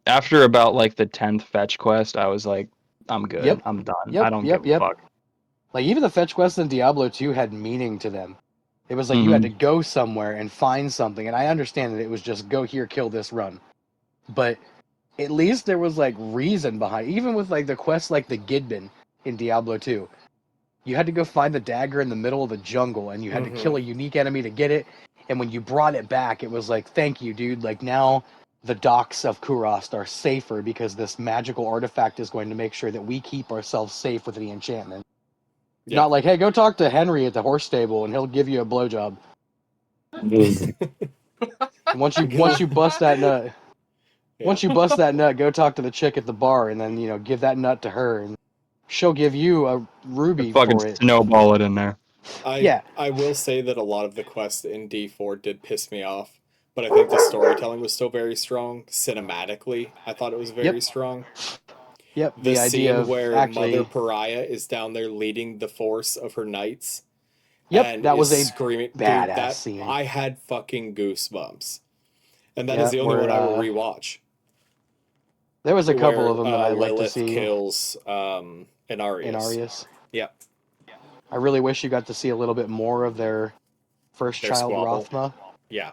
A: After about the 10th fetch quest, I was like, I'm good.
C: Yep.
A: I'm done.
C: Yep,
A: I don't give a fuck.
C: Like, even the fetch quests in Diablo 2 had meaning to them. It was like you had to go somewhere and find something, and I understand that it was just go here, kill this, run. But at least there was reason behind it. Even with the quests like the Gidbin in Diablo 2. You had to go find the dagger in the middle of the jungle, and you had to kill a unique enemy to get it. And when you brought it back, it was like, thank you, dude. Like, now the docks of Kurast are safer because this magical artifact is going to make sure that we keep ourselves safe with the enchantment. Yeah. Not like, hey, go talk to Henry at the horse stable, and he'll give you a blowjob. once you bust that nut, once you bust that nut, go talk to the chick at the bar, and then give that nut to her, and she'll give you a ruby
A: fucking
C: for it.
A: Snowball it in there.
B: I will say that a lot of the quests in D4 did piss me off, but I think the storytelling was still very strong. Cinematically, I thought it was very strong.
C: Yep,
B: The
C: idea
B: scene
C: of
B: where Mother Pariah is down there leading the force of her knights.
C: Yep,
B: and
C: that was a
B: screaming,
C: badass scene.
B: I had fucking goosebumps, and that is the only one I will rewatch.
C: There was a couple of them that I like to
B: Lilith
C: see.
B: kills Inarius. Yep.
C: I really wish you got to see a little bit more of their first
B: Their
C: child,
B: squabble.
C: Rothma,
B: Yeah.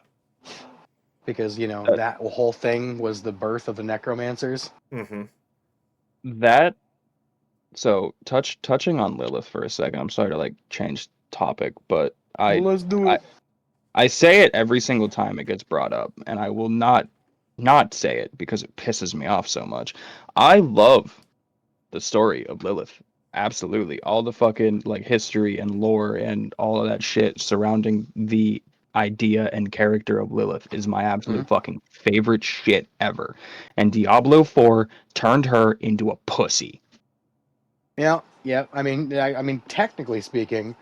C: because, you know,
A: Uh,
C: that whole thing was the birth of the necromancers.
B: Mm-hmm.
A: That so touching on Lilith for a second. I'm sorry to like change topic, but
C: Let's do
A: I
C: it.
A: I say it every single time it gets brought up, and I will not say it because it pisses me off so much. I love the story of Lilith. Absolutely. All the fucking like history and lore and all of that shit surrounding the idea and character of Lilith is my absolute fucking favorite shit ever. And Diablo 4 turned her into a pussy.
C: Yeah, yeah. I mean, technically speaking,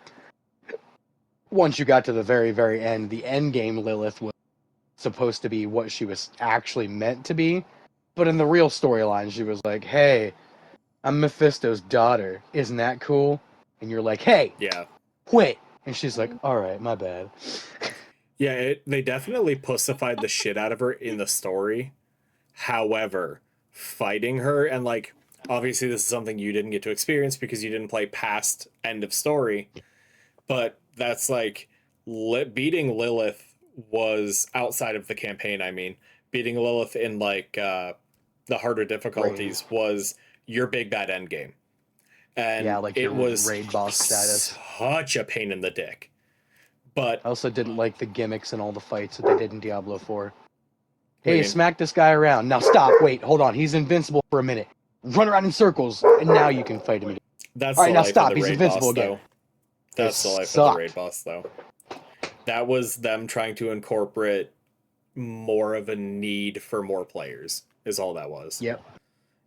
C: once you got to the very, very end, the end game Lilith was supposed to be what she was actually meant to be. But in the real storyline, she was like, "Hey, I'm Mephisto's daughter. Isn't that cool?" And you're like, "Hey,
B: Yeah.
C: quit." And she's like, "All right, my bad."
B: Yeah, they definitely pussified the shit out of her in the story. However, fighting her, and like, obviously, this is something you didn't get to experience because you didn't play past end of story, but that's like beating Lilith was outside of the campaign. I mean, beating Lilith in like the harder
C: Raid.
B: difficulties was your big bad end game. And
C: Yeah, like
B: it
C: your
B: was
C: raid boss status.
B: such a pain in the dick. But
C: I also didn't like the gimmicks and all the fights that they did in Diablo 4.
B: what do you
C: Hey,
B: mean?
C: smack this guy around. Now stop. Wait, hold on. He's invincible for a minute. Run around in circles, and now you can fight him again.
B: That's
C: All
B: the
C: right, now
B: life of
C: stop.
B: the
C: He's
B: raid
C: invincible
B: boss,
C: again.
B: though.
C: It
B: That's the life of the raid
C: sucked.
B: boss, though. That was them trying to incorporate more of a need for more players, is all that was.
C: Yep.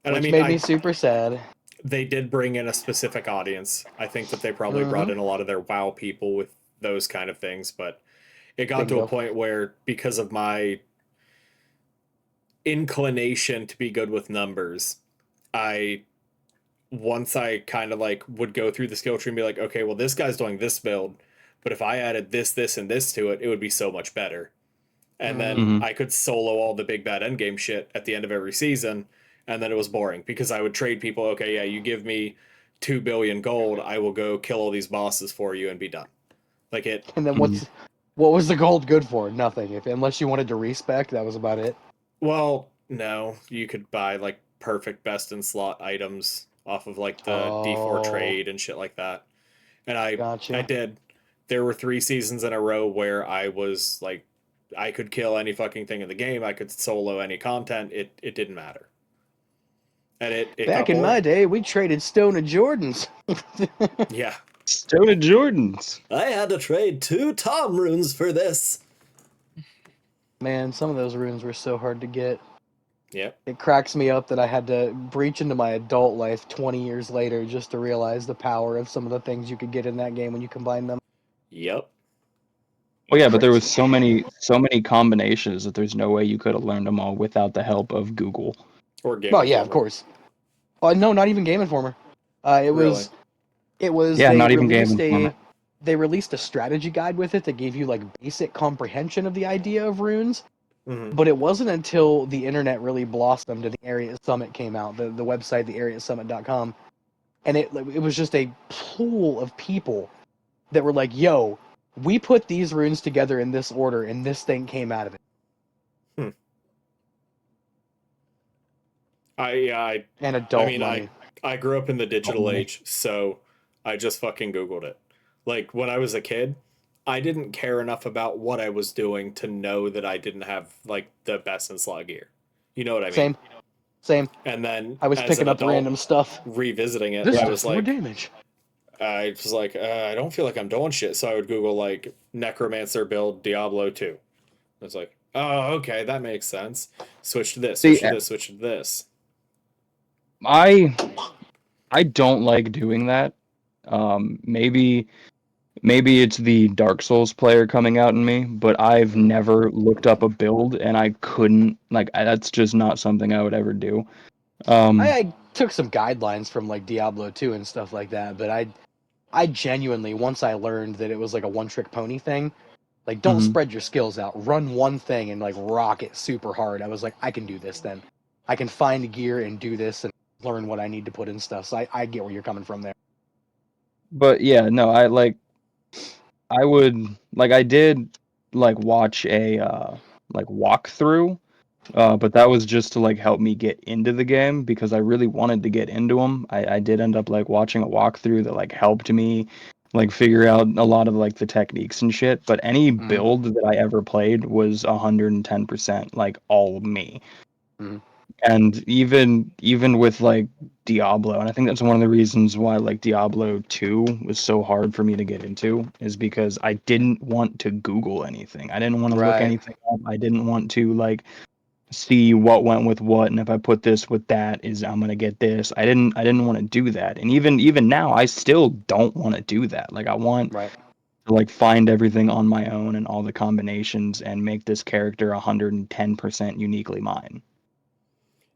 B: And I
C: Which
B: mean,
C: made me super sad.
B: they did bring in a specific audience. I think that they probably brought
C: Mm-hmm.
B: in a lot of their WoW people with those kind of things, but it got to a
C: Bingo.
B: point where, because of my inclination to be good with numbers, I once I kind of like would go through the skill tree and be like, okay, well, this guy's doing this build, but if I added this, and this to it, it would be so much better. And
C: Mm-hmm.
B: then
A: Mm-hmm.
B: I could solo all the big bad endgame shit at the end of every season, and then it was boring because I would trade people. Okay, yeah, you give me 2 billion gold, I will go kill all these bosses for you and be done. Like it.
C: And then
A: Mhm.
C: what was the gold good for? Nothing. If unless you wanted to respec, that was about it.
B: Well, no, you could buy like perfect best in slot items off of like the D4
C: Oh,
B: trade and shit like that. And I
C: gotcha.
B: did. There were 3 seasons in a row where I was like, I could kill any fucking thing in the game. I could solo any content. It didn't matter, and it got
C: Back in my
B: boring.
C: day, we traded Stone and Jordans.
B: Yeah,
A: Stone of Jordans.
B: I had to trade 2 Tom runes for this.
C: Man, some of those runes were so hard to get.
B: Yep,
C: It cracks me up that I had to breach into my adult life 20 years later just to realize the power of some of the things you could get in that game when you combine them.
B: yep.
A: Well, yeah, but there was
C: Crazy.
A: so many combinations that there's no way you could have learned them all without the help of Google.
B: Or Game
C: Oh yeah, of
B: Informer.
C: course. Oh no, not even Game Informer. It
B: Really?
C: was it was
A: Yeah, not even Game Informer.
C: they released a strategy guide with it that gave you like basic comprehension of the idea of runes.
B: Mm-hmm.
C: But it wasn't until the internet really blossomed and the Area Summit came out, the website, theareasummit.com, and it was just a pool of people that were like, "Yo, we put these runes together in this order, and this thing came out of it."
B: Hmm. I
C: And
B: I
C: adult
B: mean,
C: money.
B: I grew up in the
A: Oh,
B: digital
A: money.
B: age, so I just fucking Googled it. Like when I was a kid, I didn't care enough about what I was doing to know that I didn't have like the best in slot gear. You know what I mean?
C: Same, same.
B: And then
C: I was
B: as an
C: picking up
B: adult,
C: random stuff.
B: revisiting it,
C: This
B: I
A: Yeah.
C: does
B: was
C: more
B: like,
C: damage.
B: I don't feel like I'm doing shit. So I would Google like Necromancer build Diablo 2. I was like, oh, okay, that makes sense. Switch to this, switch
A: See,
B: to this, switch to this.
A: I I don't like doing that. Maybe it's the Dark Souls player coming out in me, but I've
B: Mm.
A: never looked up a build and I couldn't like that's just not something I would ever do. Um,
C: I took some guidelines from like Diablo 2 and stuff like that, but I genuinely, once I learned that it was like a one-trick pony thing, like don't
A: mhm.
C: spread your skills out. Run one thing and like rock it super hard. I was like, I can do this then. I can find gear and do this and learn what I need to put in stuff. So I get where you're coming from there.
A: But yeah, no, I would like I did like watch a like walkthrough, but that was just to like help me get into the game because I really wanted to get into them. I did end up like watching a walkthrough that like helped me like figure out a lot of like the techniques and shit. But any
C: Mhm.
A: build that I ever played was 110% like all me.
C: Mhm.
A: And even with like Diablo, and I think that's one of the reasons why like Diablo 2 was so hard for me to get into, is because I didn't want to Google anything. I didn't want to look
C: Right.
A: anything up. I didn't want to like see what went with what, and if I put this with that is I'm gonna get this. I didn't want to do that. And even now I still don't want to do that. Like I want
C: Right.
A: to like find everything on my own and all the combinations and make this character 110% uniquely mine.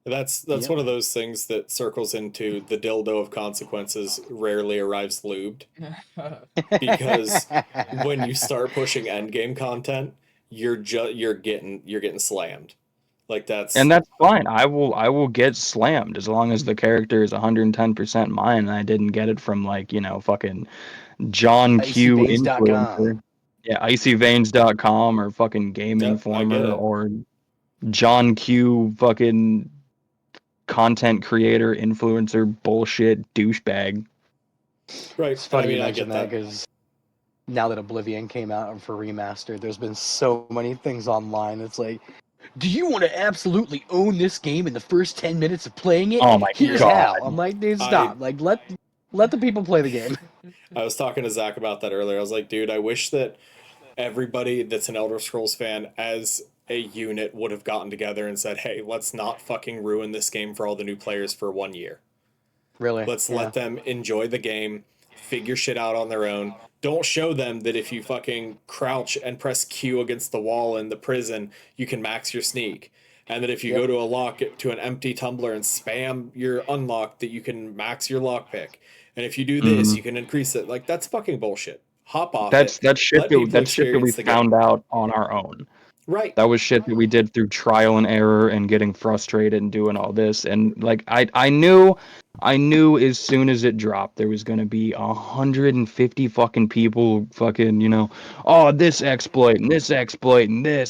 B: That's
C: Yep.
B: one of those things that circles into the dildo of consequences rarely arrives lubed, because when you start pushing endgame content, you're getting slammed. Like
A: And
B: that's
A: that's fine. I will get slammed as long as the character is 110% mine and I didn't get it from like, fucking John Q
C: IcyVeins.com.
A: influencer. Yeah, icyveins.com or fucking Game
B: yep, I get
A: Informer
B: it.
A: or John Q fucking content creator influencer bullshit douchebag.
B: Right.
C: It's
B: And I
C: funny you
B: mean I
C: mention
B: get
C: that
B: that.
C: because now that Oblivion came out for remastered, there's been so many things online. It's like, do you want to absolutely own this game in the first 10 minutes of playing it?
A: Oh my
C: Here's
B: Yeah.
A: god.
C: how. I'm like, dude,
B: I
C: stop. Like, let the people play the game.
B: I was talking to Zach about that earlier. I was like, dude, I wish that everybody that's an Elder Scrolls fan as a unit would have gotten together and said, hey, let's not fucking ruin this game for all the new players for 1 year.
C: Really?
B: Let's
C: Yeah.
B: let them enjoy the game, figure shit out on their own. Don't show them that if you fucking crouch and press Q against the wall in the prison, you can max your sneak. And that if you
C: Yep.
B: go to a lock to an empty tumbler and spam your unlock, that you can max your lockpick. And if you do this,
A: Mhm.
B: you can increase it. Like that's fucking bullshit. Hop off
A: That's
B: it.
A: that's shit
B: Let
A: that
B: people
A: that's shit that we
B: experience the game.
A: found out on our own.
B: Right.
A: That was shit that we did through trial and error and getting frustrated and doing all this. And like I knew as soon as it dropped there was gonna be 150 fucking people fucking, oh, this exploit and this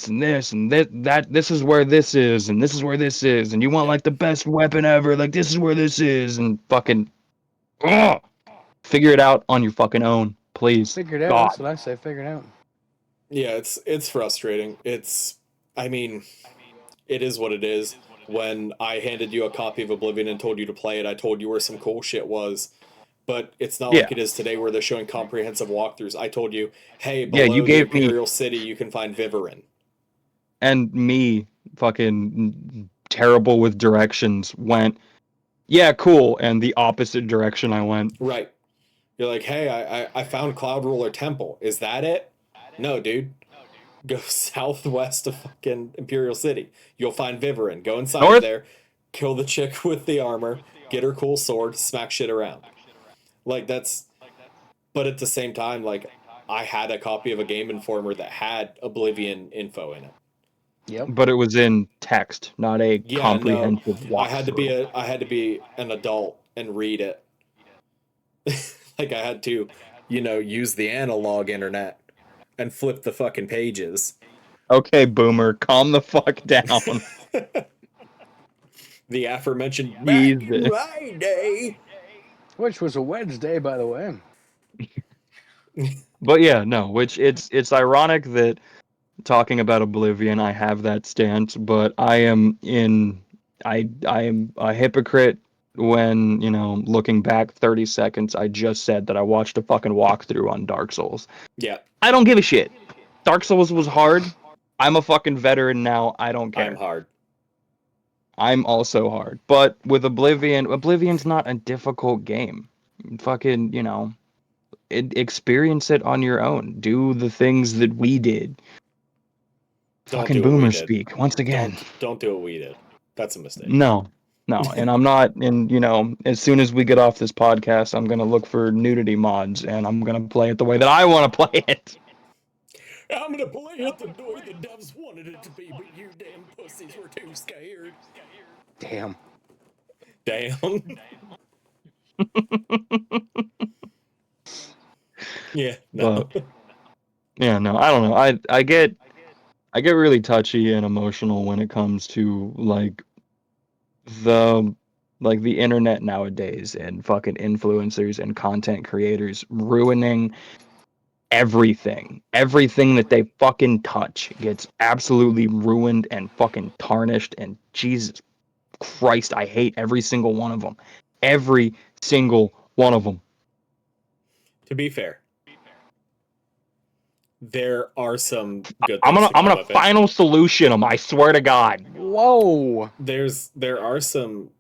A: and that this is where this is and this is where this is and you want
B: Yep.
A: like the best weapon ever, like this is where this is and fucking ugh, figure it out on your fucking own, please.
C: Figured out.
A: God.
C: That's what I say. Figured out.
B: Yeah, it's frustrating. I mean, it is what it is. When I handed you a copy of Oblivion and told you to play it, I told you where some cool shit was. But it's not
A: Yeah.
B: like it is today where they're showing comprehensive walkthroughs. I told you, hey,
A: Yeah, you
B: below the
A: gave me
B: Imperial City, you can find Vivarin.
A: and me fucking terrible with directions went, yeah, cool, and the opposite direction I went.
B: Right. You're like, hey, I found Cloud Ruler Temple. Is that it? No, dude. Go southwest of fucking Imperial City. You'll find Vivarin. Go inside of
A: North.
B: there, kill the chick with the armor, get her cool sword, smack shit around. Like that's but at the same time, like I had a copy of a Game Informer that had Oblivion info in it.
C: Yep.
A: But it was in text, not a
B: Yeah, no,
A: comprehensive walkthrough.
B: I had to be an adult and read it. Like I had to, use the analog internet and flip the fucking pages.
A: Okay, boomer, calm the fuck down.
B: The aforementioned back in
A: Jesus.
B: my day.
C: Which was a Wednesday, by the way.
A: But yeah, no, which it's ironic that talking about Oblivion, I have that stance, but I am a hypocrite when, looking back 30 seconds, I just said that I watched a fucking walkthrough on Dark Souls.
B: Yeah,
A: I don't give a shit. Dark Souls was hard. I'm a fucking veteran now. I don't
B: I'm
A: care.
B: hard.
A: I'm also hard. But with Oblivion's not a difficult game. Fucking, experience it on your own. Do the things that we did.
B: Don't
A: Fucking
B: do what we
A: boomer
B: did.
A: speak once again.
B: Don't do what we did. That's a mistake.
A: No, no, and I'm not. And as soon as we get off this podcast, I'm gonna look for nudity mods, and I'm gonna play it the way that I want to play it.
B: I'm gonna play it the way the devs wanted it to be, but you damn pussies were too scared.
C: Damn.
B: Damn. Yeah, no.
A: But yeah, no, I don't know. I get really touchy and emotional when it comes to the the internet nowadays and fucking influencers and content creators ruining everything. Everything that they fucking touch gets absolutely ruined and fucking tarnished, and Jesus Christ, I hate every single one of them. Every single one of them.
B: To be fair, there are some good
A: I'm
B: things
A: gonna
B: to
A: I'm
B: come
A: gonna
B: of it.
A: final solution them, I swear to God.
C: Whoa!
B: There are some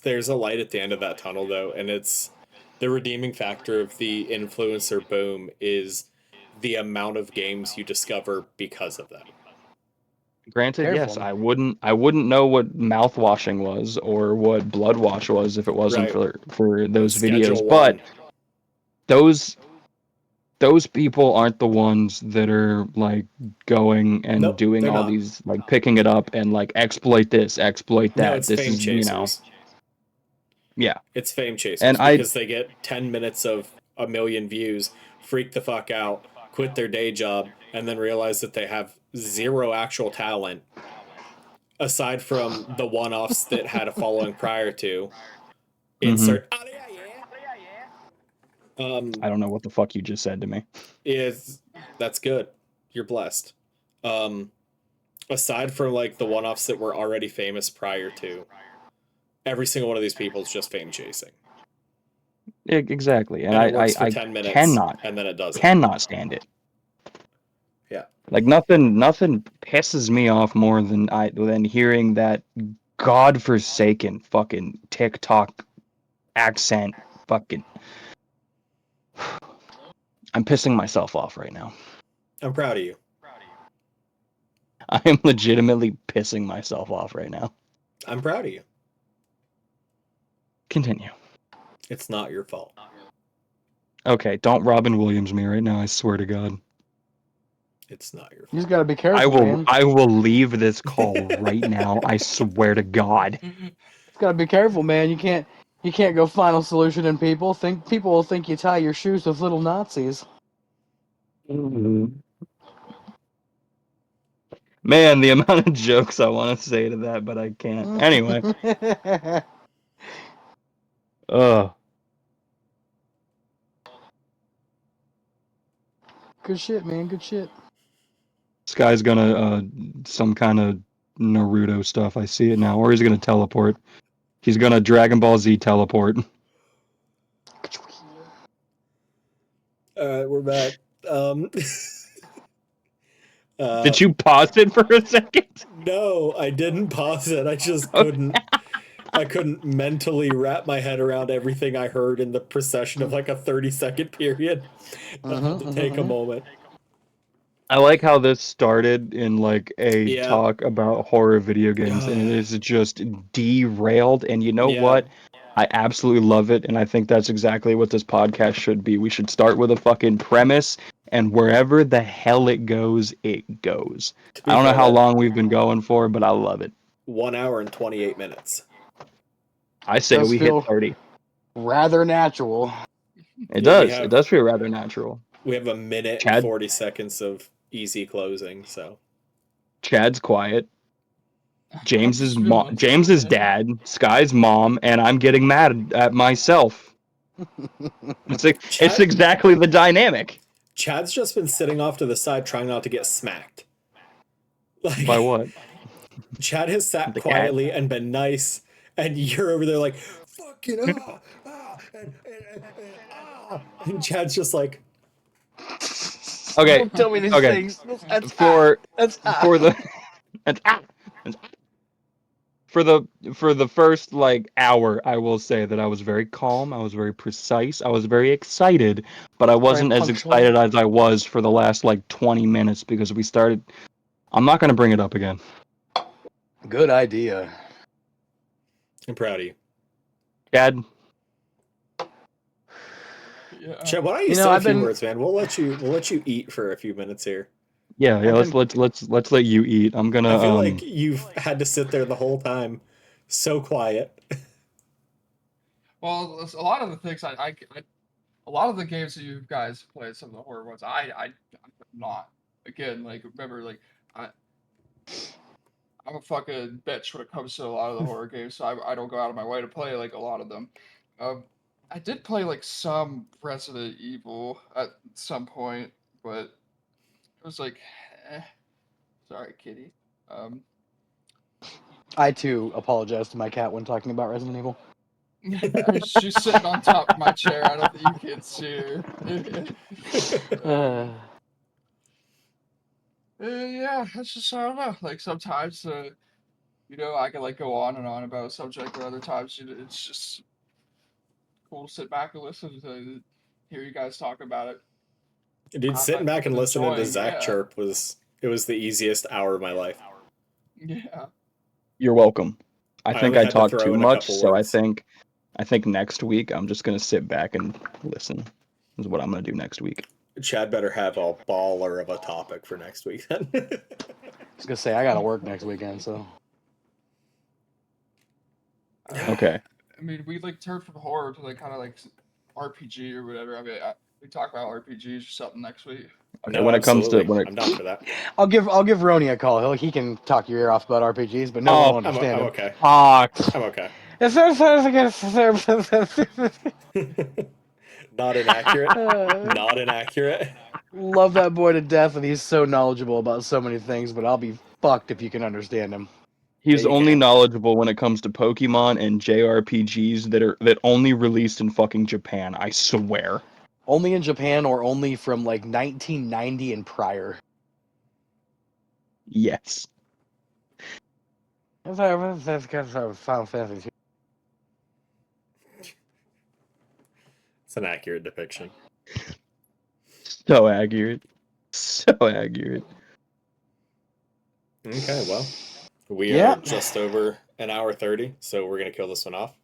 B: there's a light at the end of that tunnel though, and it's the redeeming factor of the influencer boom is the amount of games you discover because of them.
A: Granted, yes,
C: Careful.
A: I wouldn't know what mouthwashing was or what blood wash was if it wasn't
B: Right.
A: for those videos.
B: Schedule
A: But
B: one.
A: those people aren't the ones that are like going and
B: Nope,
A: doing
B: they're
A: all
B: not.
A: these picking it up and exploit this, exploit
B: No,
A: that.
B: it's
A: This
B: fame
A: is,
B: chasers.
A: yeah.
B: It's fame
A: And
B: chasers
A: I
B: because they get 10 minutes of a million views, freak the fuck out, quit their day job, and then realize that they have zero actual talent aside from the one offs that had a following prior to.
A: mhm,
B: Insert, oh, yeah, yeah.
A: I don't know what the fuck you just said to me.
B: Is that's good. You're blessed. Um, Aside from the one offs that were already famous prior to, every single one of these people is just fame chasing.
A: Exactly. And
B: And it works for
A: I
B: 10 minutes
A: cannot
B: and then it doesn't.
A: stand it.
B: Yeah.
A: Nothing pisses me off more than hearing that godforsaken fucking TikTok accent fucking I'm pissing myself off right now.
B: I'm proud of you.
A: I am legitimately pissing myself off right now.
B: I'm proud of you.
A: Continue.
B: It's not your fault.
A: Okay, don't Robin Williams me right now, I swear to God.
B: It's not your
C: You just
B: fault.
C: gotta be careful, man.
A: I will leave this call right now, I swear to God.
C: Just gotta be careful, man. You can't go final solution in people. People will think you tie your shoes with little Nazis.
A: Man, the amount of jokes I want to say to that, but I can't. Anyway. Ugh.
C: Good shit, man. Good shit.
A: This guy's gonna some kind of Naruto stuff. I see it now. Or he's gonna teleport. He's gonna Dragon Ball Z teleport.
B: All right, we're back.
A: Did you pause it for a second?
B: No, I didn't pause it. I just
A: Okay.
B: couldn't. I couldn't mentally wrap my head around everything I heard in the procession of a 30-second period. I had to take a moment.
A: I like how this started in a
B: Yeah.
A: talk about horror video games, and it is just derailed. And you know
B: Yeah.
A: what? I absolutely love it, and I think that's exactly what this podcast should be. We should start with a fucking premise, and wherever the hell it goes, it goes.
B: To
A: I
B: be
A: don't know
B: fair,
A: how
B: that
A: long we've been going for, but I love it.
B: 1 hour and 28 minutes.
A: I say
C: Does
A: we hit
C: feel
A: 30.
C: rather natural.
A: It
B: Yeah,
A: does. It does feel rather natural.
B: We have a minute and
A: Chad
B: 40 seconds of easy closing, so
A: Chad's quiet. James's
D: just
A: mom,
D: feeling
A: James's
D: something.
A: dad, Sky's mom, and I'm getting mad at myself. It's
B: Chad
A: exactly the dynamic.
B: Chad's just been sitting off to the side trying not to get smacked.
A: By what?
B: Chad has sat
A: The cat?
B: quietly and been nice, and you're over there fucking and Chad's just like,
A: Okay.
C: Don't tell me these
A: Okay.
C: things. That's
A: For
C: That's
A: for the and, for the first hour, I will say that I was very calm, I was very precise, I was very excited, but I
C: very
A: wasn't as
C: punctual.
A: excited as I was for the last 20 minutes because we started. I'm not going to bring it up again.
C: Good idea.
B: I'm proud of you.
A: Chad,
D: Yeah.
B: Chad, why don't you,
C: You know,
B: say a
C: I've
B: few
C: been-
B: words, man? We'll let you eat for a few minutes here.
A: yeah,
C: I've
A: let's let you eat. I'm gonna
B: I feel like you've had to sit there the whole time, so quiet.
D: Well, a lot of the things a lot of the games that you guys played, some of the horror ones, I'm not. Again, like remember, like I I'm a fucking bitch when it comes to a lot of the horror games, so I don't go out of my way to play like a lot of them. Um, I did play like some Resident Evil at some point, but it was like, eh, sorry, kitty. Um,
C: I too apologize to my cat when talking about Resident Evil.
D: she's sitting on top of my chair. I don't think you can see her.
C: Uh,
D: Yeah, it's just I don't know. Like sometimes, I can like go on and on about a subject, but other times it's just cool to sit back and listen to hear you guys talk about it.
B: Dude, sitting
D: I'm
B: back and listening to
D: enjoying,
B: Zach
D: yeah,
B: chirp was the easiest hour of my life.
D: yeah.
A: You're welcome. I
B: I
A: think
B: only
A: I
B: had to
A: talk
B: throw
A: too
B: in a
A: much,
B: couple
A: so
B: words.
A: I think next week I'm just gonna sit back and listen. Is what I'm gonna do next week.
B: Chad better have a baller of a topic for next week then.
C: I was gonna say I gotta work next weekend, so
A: Okay.
D: I mean, we like turned from horror to like kind of like RPG or whatever. I mean, we talk about RPGs or something next week.
A: Okay.
B: No,
A: When it comes to
B: absolutely.
A: when it
B: I'm down for that.
C: I'll give Roni a call. He can talk your ear off about RPGs, but no one
A: Oh
C: will understand
B: I'm
C: him.
B: okay.
A: fuck.
B: I'm okay. Not inaccurate. Not inaccurate.
C: Love that boy to death, and he's so knowledgeable about so many things. But I'll be fucked if you can understand him.
B: Yeah,
A: He's
B: you
A: only
B: can.
A: knowledgeable when it comes to Pokemon and JRPGs that only released in fucking Japan. I swear.
C: Only in Japan or only from like 1990 and prior.
A: Yes.
C: Final Fantasy.
B: It's an accurate depiction.
A: So accurate. So accurate.
B: Okay, well, we are
C: Yeah.
B: just over an hour 30, so we're going to kill this one off.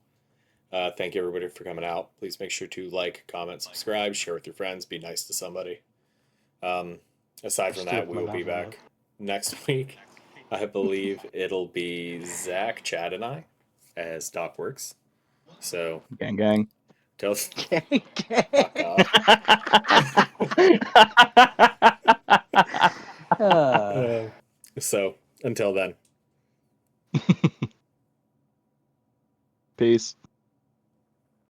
B: Thank you, everybody, for coming out. Please make sure to like, comment, subscribe, share with your friends, be nice to somebody. Aside from that, we will be back next week. I believe it'll be Zach, Chad, and I as Doc works. So,
A: Gang gang.
B: tell
C: Gang,
B: fuck off.
C: gang.
B: So, until then.
A: Peace.